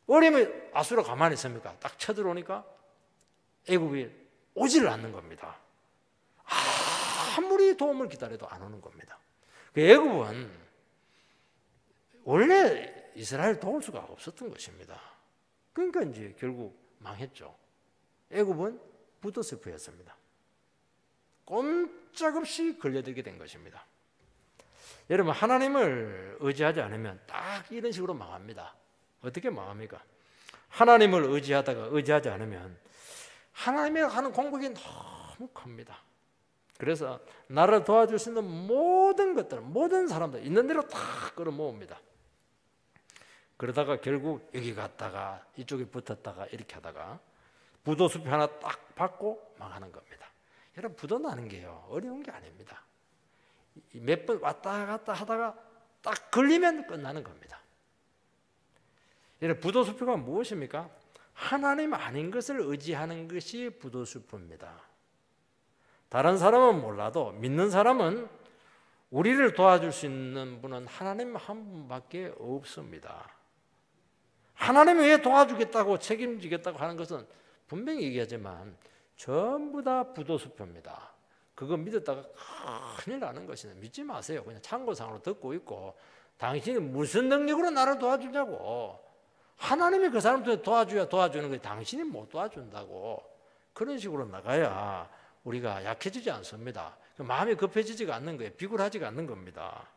어리면 아수르가 가만히 있습니까? 딱 쳐들어오니까 애굽이 오지를 않는 겁니다. 아무리 도움을 기다려도 안 오는 겁니다. 애굽은 원래 이스라엘 도울 수가 없었던 것입니다. 그러니까 이제 결국 망했죠. 애굽은 부도스프였습니다. 꼼짝없이 걸려들게 된 것입니다. 여러분 하나님을 의지하지 않으면 딱 이런 식으로 망합니다. 어떻게 망합니까? 하나님을 의지하지 않으면 하나님이 하는 공격이 너무 큽니다. 그래서 나를 도와줄 수 있는 모든 것들, 모든 사람들 있는 대로 다 끌어모읍니다. 그러다가 결국 여기 갔다가 이쪽에 붙었다가 이렇게 하다가 부도숲이 하나 딱 받고 망하는 겁니다. 여러분 부도 나는 게요 어려운 게 아닙니다. 몇 번 왔다 갔다 하다가 딱 걸리면 끝나는 겁니다. 여러분 부도숲이가 무엇입니까? 하나님 아닌 것을 의지하는 것이 부도숲입니다. 다른 사람은 몰라도 믿는 사람은 우리를 도와줄 수 있는 분은 하나님 한 분밖에 없습니다. 하나님이 왜 도와주겠다고 책임지겠다고 하는 것은 분명히 얘기하지만 전부 다 부도수표입니다. 그거 믿었다가 큰일 나는 것이니 믿지 마세요. 그냥 참고상으로 듣고 있고 당신이 무슨 능력으로 나를 도와주냐고. 하나님이 그 사람들 도와줘야 도와주는 거지 당신이 못 도와준다고. 그런 식으로 나가야 우리가 약해지지 않습니다. 마음이 급해지지가 않는 거예요. 비굴하지가 않는 겁니다.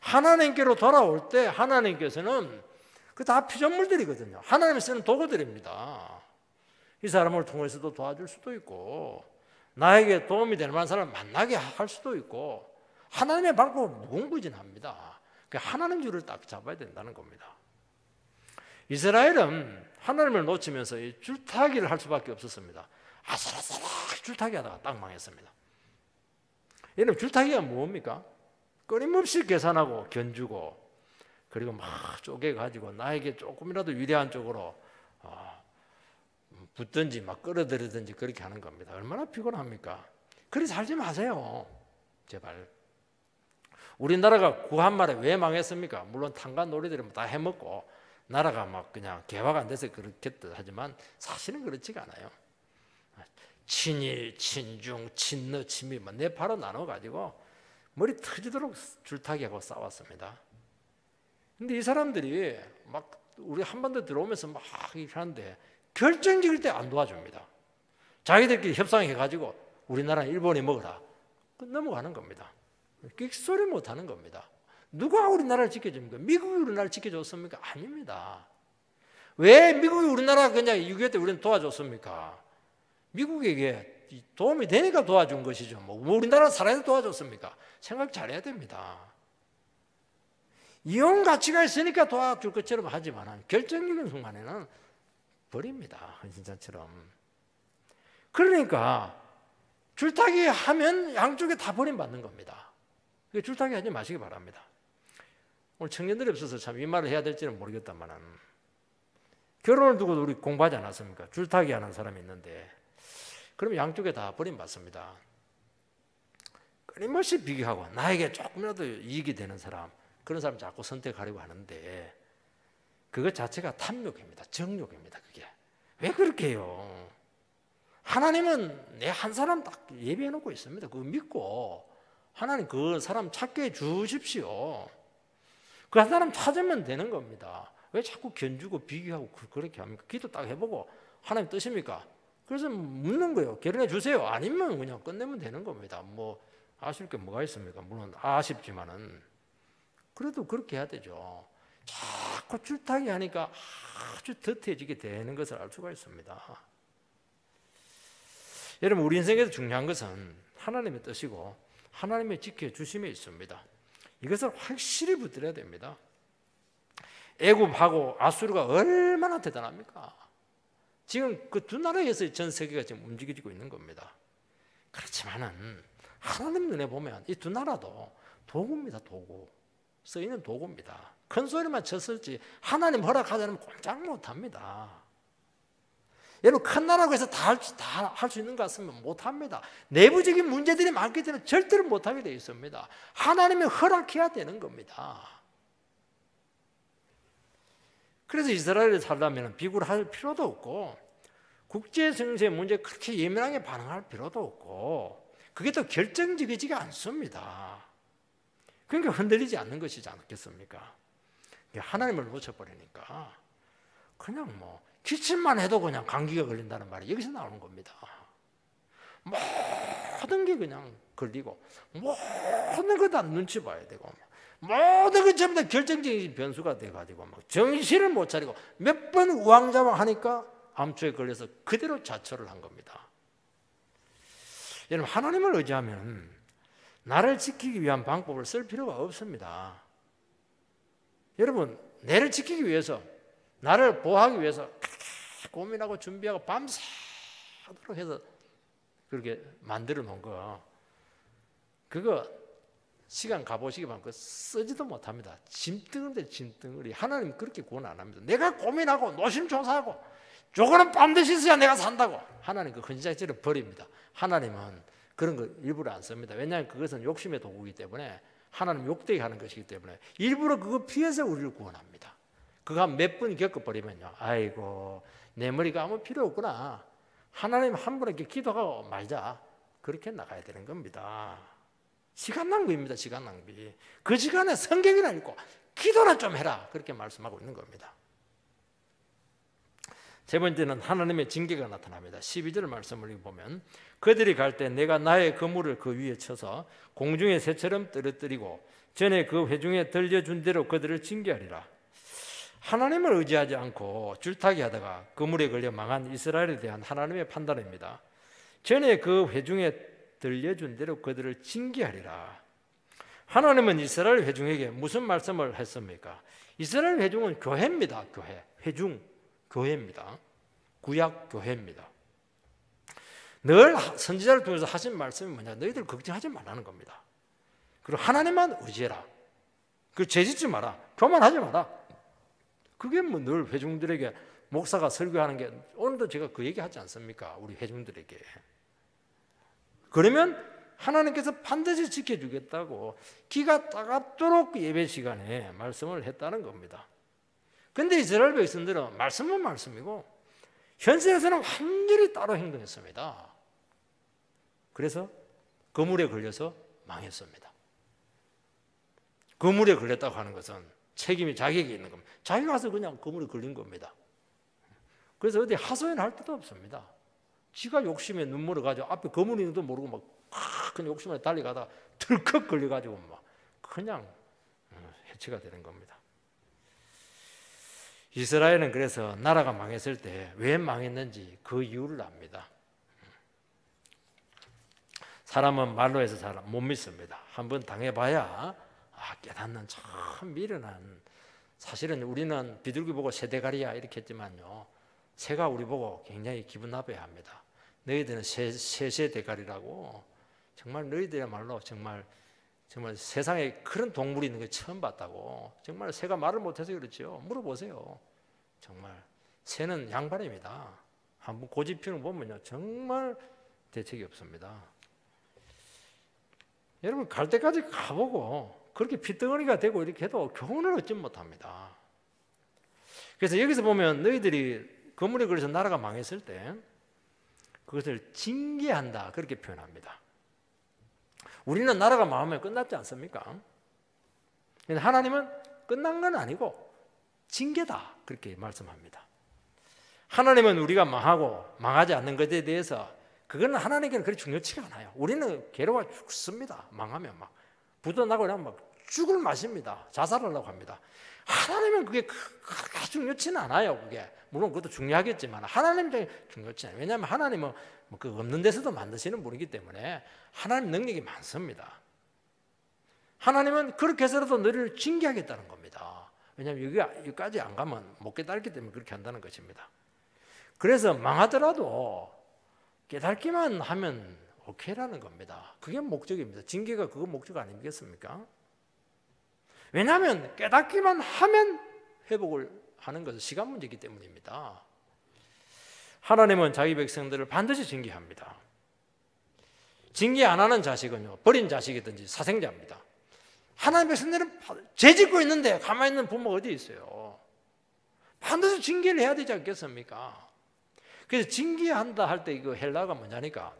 하나님께로 돌아올 때 하나님께서는 그 다 피조물들이거든요. 하나님이 쓰는 도구들입니다. 이 사람을 통해서도 도와줄 수도 있고 나에게 도움이 될 만한 사람을 만나게 할 수도 있고 하나님의 방법은 무궁무진합니다. 하나님 줄을 딱 잡아야 된다는 겁니다. 이스라엘은 하나님을 놓치면서 줄타기를 할 수밖에 없었습니다. 아슬아슬하게 줄타기 하다가 딱 망했습니다. 여러분 줄타기가 뭡니까? 끊임없이 계산하고 견주고 그리고 막 쪼개가지고 나에게 조금이라도 유리한 쪽으로 붙든지 막 끌어들이든지 그렇게 하는 겁니다. 얼마나 피곤합니까? 그렇게 살지 마세요. 제발. 우리나라가 구한말에 왜 망했습니까? 물론 탄간놀이들은 다 해먹고 나라가 막 그냥 개화가 안 돼서 그렇겠다 하지만 사실은 그렇지가 않아요. 친일, 친중, 친너, 친미 네 파로 나눠가지고 머리 터지도록 줄타기하고 싸웠습니다. 근데 이 사람들이 막 우리 한반도 들어오면서 막 이렇게 하는데 결정적일 때 안 도와줍니다. 자기들끼리 협상해가지고 우리나라는 일본이 먹어라. 넘어가는 겁니다. 끽소리 못하는 겁니다. 누가 우리나라를 지켜줍니까? 미국이 우리나라를 지켜줬습니까? 아닙니다. 왜 미국이 우리나라 그냥 6.25 때 우리는 도와줬습니까? 미국에게 도움이 되니까 도와준 것이죠. 뭐 우리나라 살아서 도와줬습니까? 생각 잘해야 됩니다. 이혼 가치가 있으니까 도와줄 것처럼 하지만 결정적인 순간에는 버립니다. 진짜처럼. 그러니까 줄타기 하면 양쪽에 다 버림받는 겁니다. 줄타기 하지 마시기 바랍니다. 오늘 청년들이 없어서 참 이 말을 해야 될지는 모르겠다만 결혼을 두고도 우리 공부하지 않았습니까? 줄타기 하는 사람이 있는데 그러면 양쪽에 다 버림받습니다. 끊임없이 비교하고 나에게 조금이라도 이익이 되는 사람 그런 사람 자꾸 선택하려고 하는데 그것 자체가 탐욕입니다. 정욕입니다. 그게. 왜 그렇게 해요? 하나님은 내 한 사람 딱 예비해 놓고 있습니다. 그거 믿고 하나님 그 사람 찾게 해 주십시오. 그 한 사람 찾으면 되는 겁니다. 왜 자꾸 견주고 비교하고 그렇게 합니까? 기도 딱 해보고 하나님 뜻입니까? 그래서 묻는 거예요. 결혼해 주세요. 아니면 그냥 끝내면 되는 겁니다. 뭐 아실 게 뭐가 있습니까? 물론 아쉽지만은 그래도 그렇게 해야 되죠. 자꾸 줄타기 하니까 아주 듯해지게 되는 것을 알 수가 있습니다. 여러분, 우리 인생에서 중요한 것은 하나님의 뜻이고 하나님의 지켜주심에 있습니다. 이것을 확실히 붙들어야 됩니다. 애굽하고 아수르가 얼마나 대단합니까? 지금 그 두 나라에서 전 세계가 지금 움직이고 있는 겁니다. 그렇지만은 하나님 눈에 보면 이 두 나라도 도구입니다. 도구. 쓰이는 도구입니다. 큰 소리만 쳤을지 하나님 허락하지 않으면 꼼짝 못합니다. 여러분, 큰 나라고 해서 다 할 수 있는 것 같으면 못합니다. 내부적인 문제들이 많기 때문에 절대로 못하게 되어 있습니다. 하나님이 허락해야 되는 겁니다. 그래서 이스라엘에 살려면 비굴할 필요도 없고 국제 정세 문제에 그렇게 예민하게 반응할 필요도 없고 그게 또 결정적이지가 않습니다. 그러니까 흔들리지 않는 것이지 않겠습니까? 하나님을 놓쳐버리니까 그냥 뭐 기침만 해도 그냥 감기가 걸린다는 말이 여기서 나오는 겁니다. 모든 게 그냥 걸리고 모든 거 다 눈치 봐야 되고 모든 것 전부 다 결정적인 변수가 돼가지고 막 정신을 못 차리고 몇 번 우왕좌왕하니까 암초에 걸려서 그대로 자초를 한 겁니다. 여러분, 하나님을 의지하면 나를 지키기 위한 방법을 쓸 필요가 없습니다. 여러분, 나를 지키기 위해서 나를 보호하기 위해서 고민하고 준비하고 밤새도록 해서 그렇게 만들어 놓은 거 그거 시간 가보시기 바랍니다. 그거 쓰지도 못합니다. 짐덩어리 짐덩어리. 하나님 그렇게 구원 안 합니다. 내가 고민하고 노심초사하고 저거는 반드시 있어야 내가 산다고 하나님 그 헌신자체를 버립니다. 하나님은 그런 거 일부러 안 씁니다. 왜냐하면 그것은 욕심의 도구이기 때문에 하나님 욕되게 하는 것이기 때문에 일부러 그거 피해서 우리를 구원합니다. 그거 한 몇 번 겪어버리면요, 아이고 내 머리가 아무 필요 없구나, 하나님 한 분에게 기도하고 말자, 그렇게 나가야 되는 겁니다. 시간 낭비입니다. 시간 낭비. 그 시간에 성경이나 읽고 기도나 좀 해라, 그렇게 말씀하고 있는 겁니다. 세 번째는 하나님의 징계가 나타납니다. 12절 말씀을 보면 그들이 갈 때 내가 나의 그물을 그 위에 쳐서 공중의 새처럼 떨어뜨리고 전에 그 회중에 들려준 대로 그들을 징계하리라. 하나님을 의지하지 않고 줄타기 하다가 그물에 걸려 망한 이스라엘에 대한 하나님의 판단입니다. 전에 그 회중에 들려준 대로 그들을 징계하리라. 하나님은 이스라엘 회중에게 무슨 말씀을 했습니까? 이스라엘 회중은 교회입니다. 교회. 회중. 교회입니다. 구약 교회입니다. 늘 선지자를 통해서 하신 말씀이 뭐냐? 너희들 걱정하지 말라는 겁니다. 그리고 하나님만 의지해라. 그 죄짓지 마라. 교만하지 마라. 그게 뭐 늘 회중들에게 목사가 설교하는 게, 오늘도 제가 그 얘기 하지 않습니까? 우리 회중들에게. 그러면 하나님께서 반드시 지켜주겠다고 기가 따갑도록 예배 시간에 말씀을 했다는 겁니다. 그런데 이스라엘 백성들은 말씀은 말씀이고 현실에서는 완전히 따로 행동했습니다. 그래서 그물에 걸려서 망했습니다. 그물에 걸렸다고 하는 것은 책임이 자기에게 있는 겁니다. 자기가 가서 그냥 그물에 걸린 겁니다. 그래서 어디 하소연할 데도 없습니다. 지가 욕심에 눈물을 가지고 앞에 그물이 있는지도 모르고 막 그냥 욕심에 달려가다가 덜컥 걸려가지고 막 그냥 해체가 되는 겁니다. 이스라엘은 그래서 나라가 망했을 때 왜 망했는지 그 이유를 압니다. 사람은 말로 해서 잘 못 믿습니다. 한번 당해봐야 깨닫는 참 미련한, 사실은 우리는 비둘기 보고 새대가리야 이렇게 했지만요, 새가 우리 보고 굉장히 기분 나빠야 합니다. 너희들은 새대가리라고, 정말 너희들이야말로 정말 세상에 그런 동물이 있는 거 처음 봤다고. 정말 새가 말을 못해서 그렇죠. 물어보세요. 정말 새는 양반입니다. 한번 고집 피우는 거 보면요, 정말 대책이 없습니다. 여러분, 갈 때까지 가보고 그렇게 핏덩어리가 되고 이렇게 해도 교훈을 얻지 못합니다. 그래서 여기서 보면 너희들이 그물에 걸려서 나라가 망했을 때 그것을 징계한다, 그렇게 표현합니다. 우리는 나라가 망하면 끝났지 않습니까? 근데 하나님은 끝난 건 아니고 징계다, 그렇게 말씀합니다. 하나님은 우리가 망하고 망하지 않는 것에 대해서 그거는 하나님께는 그렇게 중요치가 않아요. 우리는 괴로워 죽습니다. 망하면 막 부도나고 이러면 막 죽을 맛입니다. 자살하려고 합니다. 하나님은 그게 그렇게 중요치는 않아요. 그게 물론 그것도 중요하겠지만 하나님 입장에 중요치 않아요. 왜냐하면 하나님은 그 없는 데서도 만드시는 분이기 때문에 하나님 능력이 많습니다. 하나님은 그렇게 해서라도 너를 징계하겠다는 겁니다. 왜냐하면 여기까지 안 가면 못 깨달기 때문에 그렇게 한다는 것입니다. 그래서 망하더라도 깨닫기만 하면 오케이라는 겁니다. 그게 목적입니다. 징계가 그거 목적 아니겠습니까? 왜냐하면 깨닫기만 하면 회복을 하는 것은 시간 문제이기 때문입니다. 하나님은 자기 백성들을 반드시 징계합니다. 징계 안 하는 자식은요, 버린 자식이든지 사생자입니다. 하나님 백성들은 죄 짓고 있는데 가만히 있는 부모가 어디 있어요? 반드시 징계를 해야 되지 않겠습니까? 그래서 징계한다 할 때 이거 헬라어가 뭐냐니까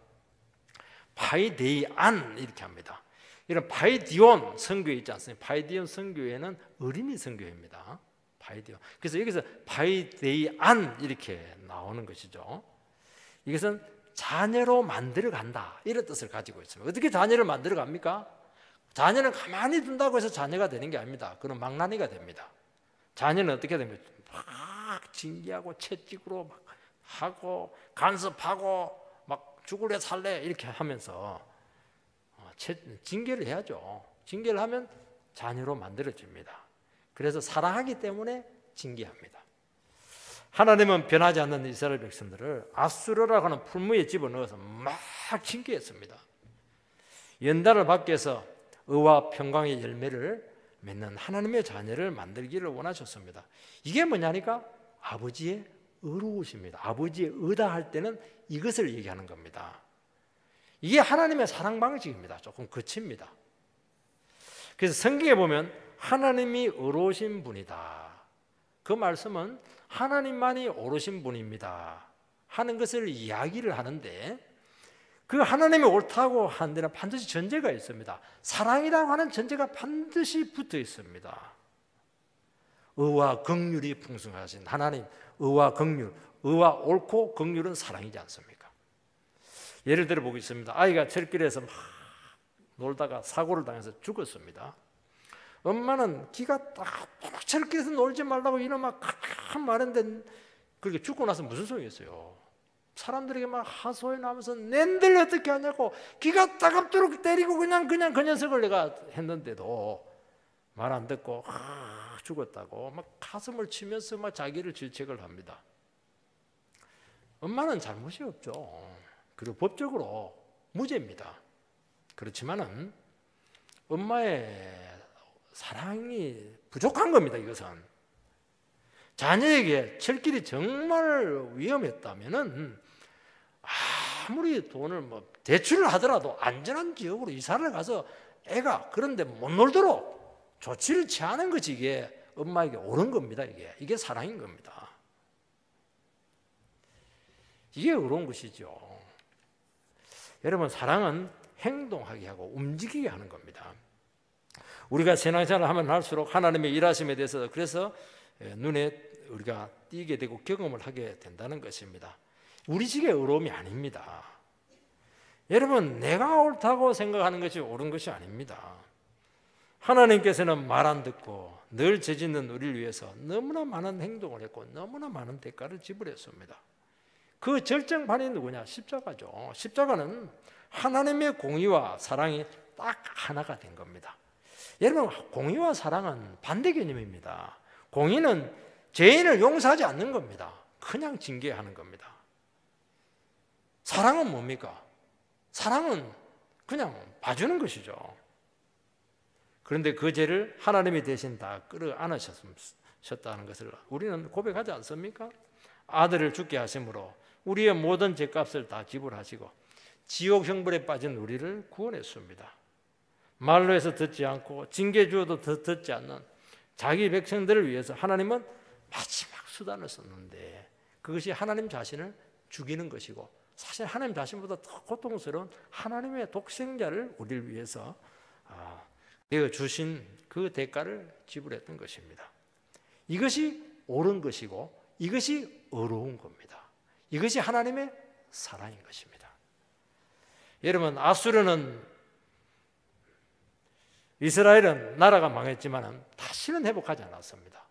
파이데이안 이렇게 합니다. 이런 파이디온 성교회 있지 않습니까? 파이디온 성교회는 어린이 성교회입니다. 파이디온. 그래서 여기서 파이데이안 이렇게 나오는 것이죠. 이것은 자녀로 만들어 간다 이런 뜻을 가지고 있습니다. 어떻게 자녀를 만들어 갑니까? 자녀는 가만히 둔다고 해서 자녀가 되는 게 아닙니다. 그건 망나니가 됩니다. 자녀는 어떻게 됩니까? 막 징계하고 채찍으로 막 하고 간섭하고 막 죽을래 살래 이렇게 하면서 징계를 해야죠. 징계를 하면 자녀로 만들어집니다. 그래서 사랑하기 때문에 징계합니다. 하나님은 변하지 않는 이스라엘 백성들을 아수르라고 하는 풀무에 집어넣어서 막 징계했습니다. 연단을 받기 위해서 의와 평강의 열매를 맺는 하나님의 자녀를 만들기를 원하셨습니다. 이게 뭐냐니까 아버지의 의로우십니다. 아버지의 의다 할 때는 이것을 얘기하는 겁니다. 이게 하나님의 사랑 방식입니다. 조금 거칩니다. 그래서 성경에 보면 하나님이 의로우신 분이다. 그 말씀은 하나님만이 옳으신 분입니다 하는 것을 이야기를 하는데 그 하나님이 옳다고 하는 데는 반드시 전제가 있습니다. 사랑이라고 하는 전제가 반드시 붙어 있습니다. 의와 긍휼이 풍성하신 하나님, 의와 긍휼, 의와 옳고 긍휼은 사랑이지 않습니까? 예를 들어 보겠습니다. 아이가 철길에서 막 놀다가 사고를 당해서 죽었습니다. 엄마는 기가 딱 철길에서 놀지 말라고 이놈아 칵 말했는데 그렇게 죽고 나서 무슨 소용이 있어요? 사람들에게 막 하소연하면서 낸들 어떻게 하냐고 기가 따갑도록 때리고 그냥 그 녀석을 내가 했는데도 말 안 듣고 죽었다고 막 가슴을 치면서 막 자기를 질책을 합니다. 엄마는 잘못이 없죠. 그리고 법적으로 무죄입니다. 그렇지만은 엄마의 사랑이 부족한 겁니다. 이것은 자녀에게 철길이 정말 위험했다면은 아무리 돈을 뭐 대출을 하더라도 안전한 지역으로 이사를 가서 애가 그런데 못 놀도록 조치를 취하는 것이 이게 엄마에게 옳은 겁니다. 이게 사랑인 겁니다. 이게 의로운 것이죠. 여러분 사랑은 행동하게 하고 움직이게 하는 겁니다. 우리가 신앙생활을 하면 할수록 하나님의 일하심에 대해서 그래서 눈에 우리가 띄게 되고 경험을 하게 된다는 것입니다. 우리 식의 의로움이 아닙니다. 여러분 내가 옳다고 생각하는 것이 옳은 것이 아닙니다. 하나님께서는 말 안 듣고 늘 죄짓는 우리를 위해서 너무나 많은 행동을 했고 너무나 많은 대가를 지불했습니다. 그 절정판이 누구냐? 십자가죠. 십자가는 하나님의 공의와 사랑이 딱 하나가 된 겁니다. 여러분 공의와 사랑은 반대 개념입니다. 공의는 죄인을 용서하지 않는 겁니다. 그냥 징계하는 겁니다. 사랑은 뭡니까? 사랑은 그냥 봐주는 것이죠. 그런데 그 죄를 하나님이 대신 다 끌어안으셨다는 것을 우리는 고백하지 않습니까? 아들을 죽게 하심으로 우리의 모든 죄값을 다 지불하시고 지옥 형벌에 빠진 우리를 구원했습니다. 말로 해서 듣지 않고 징계 주어도 듣지 않는 자기 백성들을 위해서 하나님은 마지막 수단을 썼는데 그것이 하나님 자신을 죽이는 것이고 사실 하나님 자신보다 더 고통스러운 하나님의 독생자를 우리를 위해서 내어주신 그 대가를 지불했던 것입니다. 이것이 옳은 것이고 이것이 의로운 겁니다. 이것이 하나님의 사랑인 것입니다. 여러분 아수르는 이스라엘은 나라가 망했지만 다시는 회복하지 않았습니다.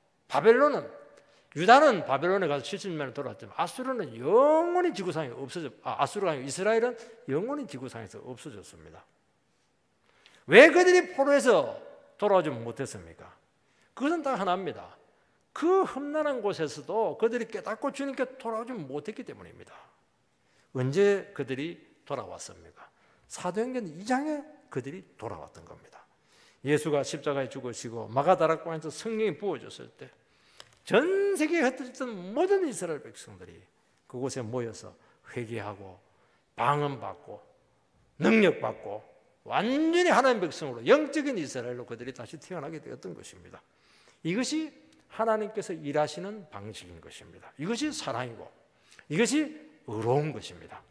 유다는 바벨론에 가서 70년을 돌아왔지만 아수르는 영원히 지구상에 아수르가 아니고 이스라엘은 영원히 지구상에서 없어졌습니다. 왜 그들이 포로에서 돌아오지 못했습니까? 그것은 딱 하나입니다. 그 험난한 곳에서도 그들이 깨닫고 주님께 돌아오지 못했기 때문입니다. 언제 그들이 돌아왔습니까? 사도행전 2장에 그들이 돌아왔던 겁니다. 예수가 십자가에 죽으시고 마가다락방에서 성령이 부어졌을 때 전 세계에 흩어졌던 모든 이스라엘 백성들이 그곳에 모여서 회개하고 방언받고 능력받고 완전히 하나님 백성으로 영적인 이스라엘로 그들이 다시 태어나게 되었던 것입니다. 이것이 하나님께서 일하시는 방식인 것입니다. 이것이 사랑이고 이것이 의로운 것입니다.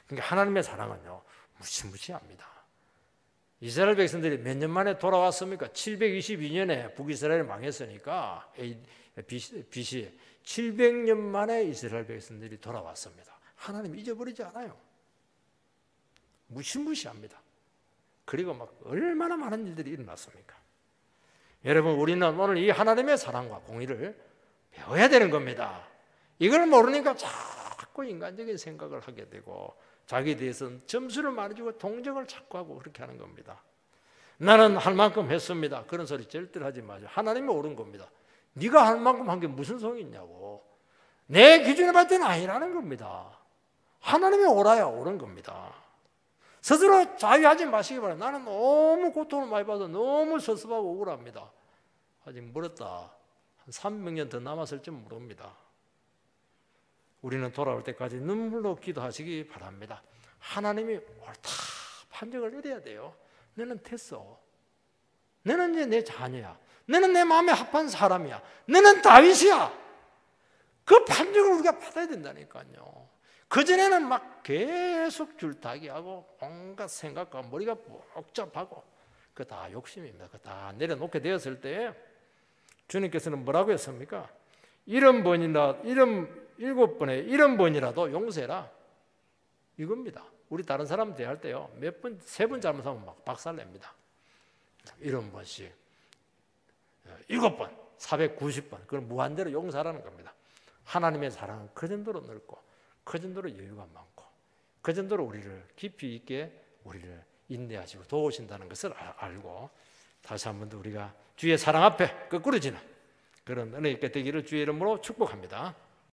그러니까 하나님의 사랑은요, 무시무시합니다. 이스라엘 백성들이 몇 년 만에 돌아왔습니까? 722년에 북이스라엘이 망했으니까 BC 700년 만에 이스라엘 백성들이 돌아왔습니다. 하나님 잊어버리지 않아요. 무시무시합니다. 그리고 막 얼마나 많은 일들이 일어났습니까? 여러분, 우리는 오늘 이 하나님의 사랑과 공의를 배워야 되는 겁니다. 이걸 모르니까 자꾸 인간적인 생각을 하게 되고 자기에 대해서는 점수를 많이 주고 동정을 자꾸 하고 그렇게 하는 겁니다. 나는 할 만큼 했습니다. 그런 소리 절대로 하지 마세요. 하나님이 옳은 겁니다. 네가 할 만큼 한 게 무슨 소용이 있냐고. 내 기준에 봤을 때는 아니라는 겁니다. 하나님이 옳아야 옳은 겁니다. 스스로 자유하지 마시기 바랍니다. 나는 너무 고통을 많이 받아서 너무 섭섭하고 억울합니다. 아직 멀었다. 한 300년 더 남았을지 모릅니다. 우리는 돌아올 때까지 눈물로 기도하시기 바랍니다. 하나님이 옳다 판정을 내려야 돼요. 너는 됐어. 너는 이제 내 자녀야. 너는 내 마음에 합한 사람이야. 너는 다윗이야. 그 판정을 우리가 받아야 된다니까요. 그전에는 막 계속 줄타기하고 온갖 생각과 머리가 복잡하고 그거 다 욕심입니다. 그거 다 내려놓게 되었을 때 주님께서는 뭐라고 했습니까? 7번에 70번이라도 용서해라. 이겁니다. 우리 다른 사람 대할 때요, 몇 번, 3번 잘못하면 막 박살냅니다. 70번씩, 7번, 490번, 그걸 무한대로 용서하라는 겁니다. 하나님의 사랑은 그 정도로 넓고, 그 정도로 여유가 많고, 그 정도로 우리를 깊이 있게 우리를 인내하시고 도우신다는 것을 알고, 다시 한 번 더 우리가 주의 사랑 앞에 거꾸러지는 그런 은혜 있게 되기를 주의 이름으로 축복합니다.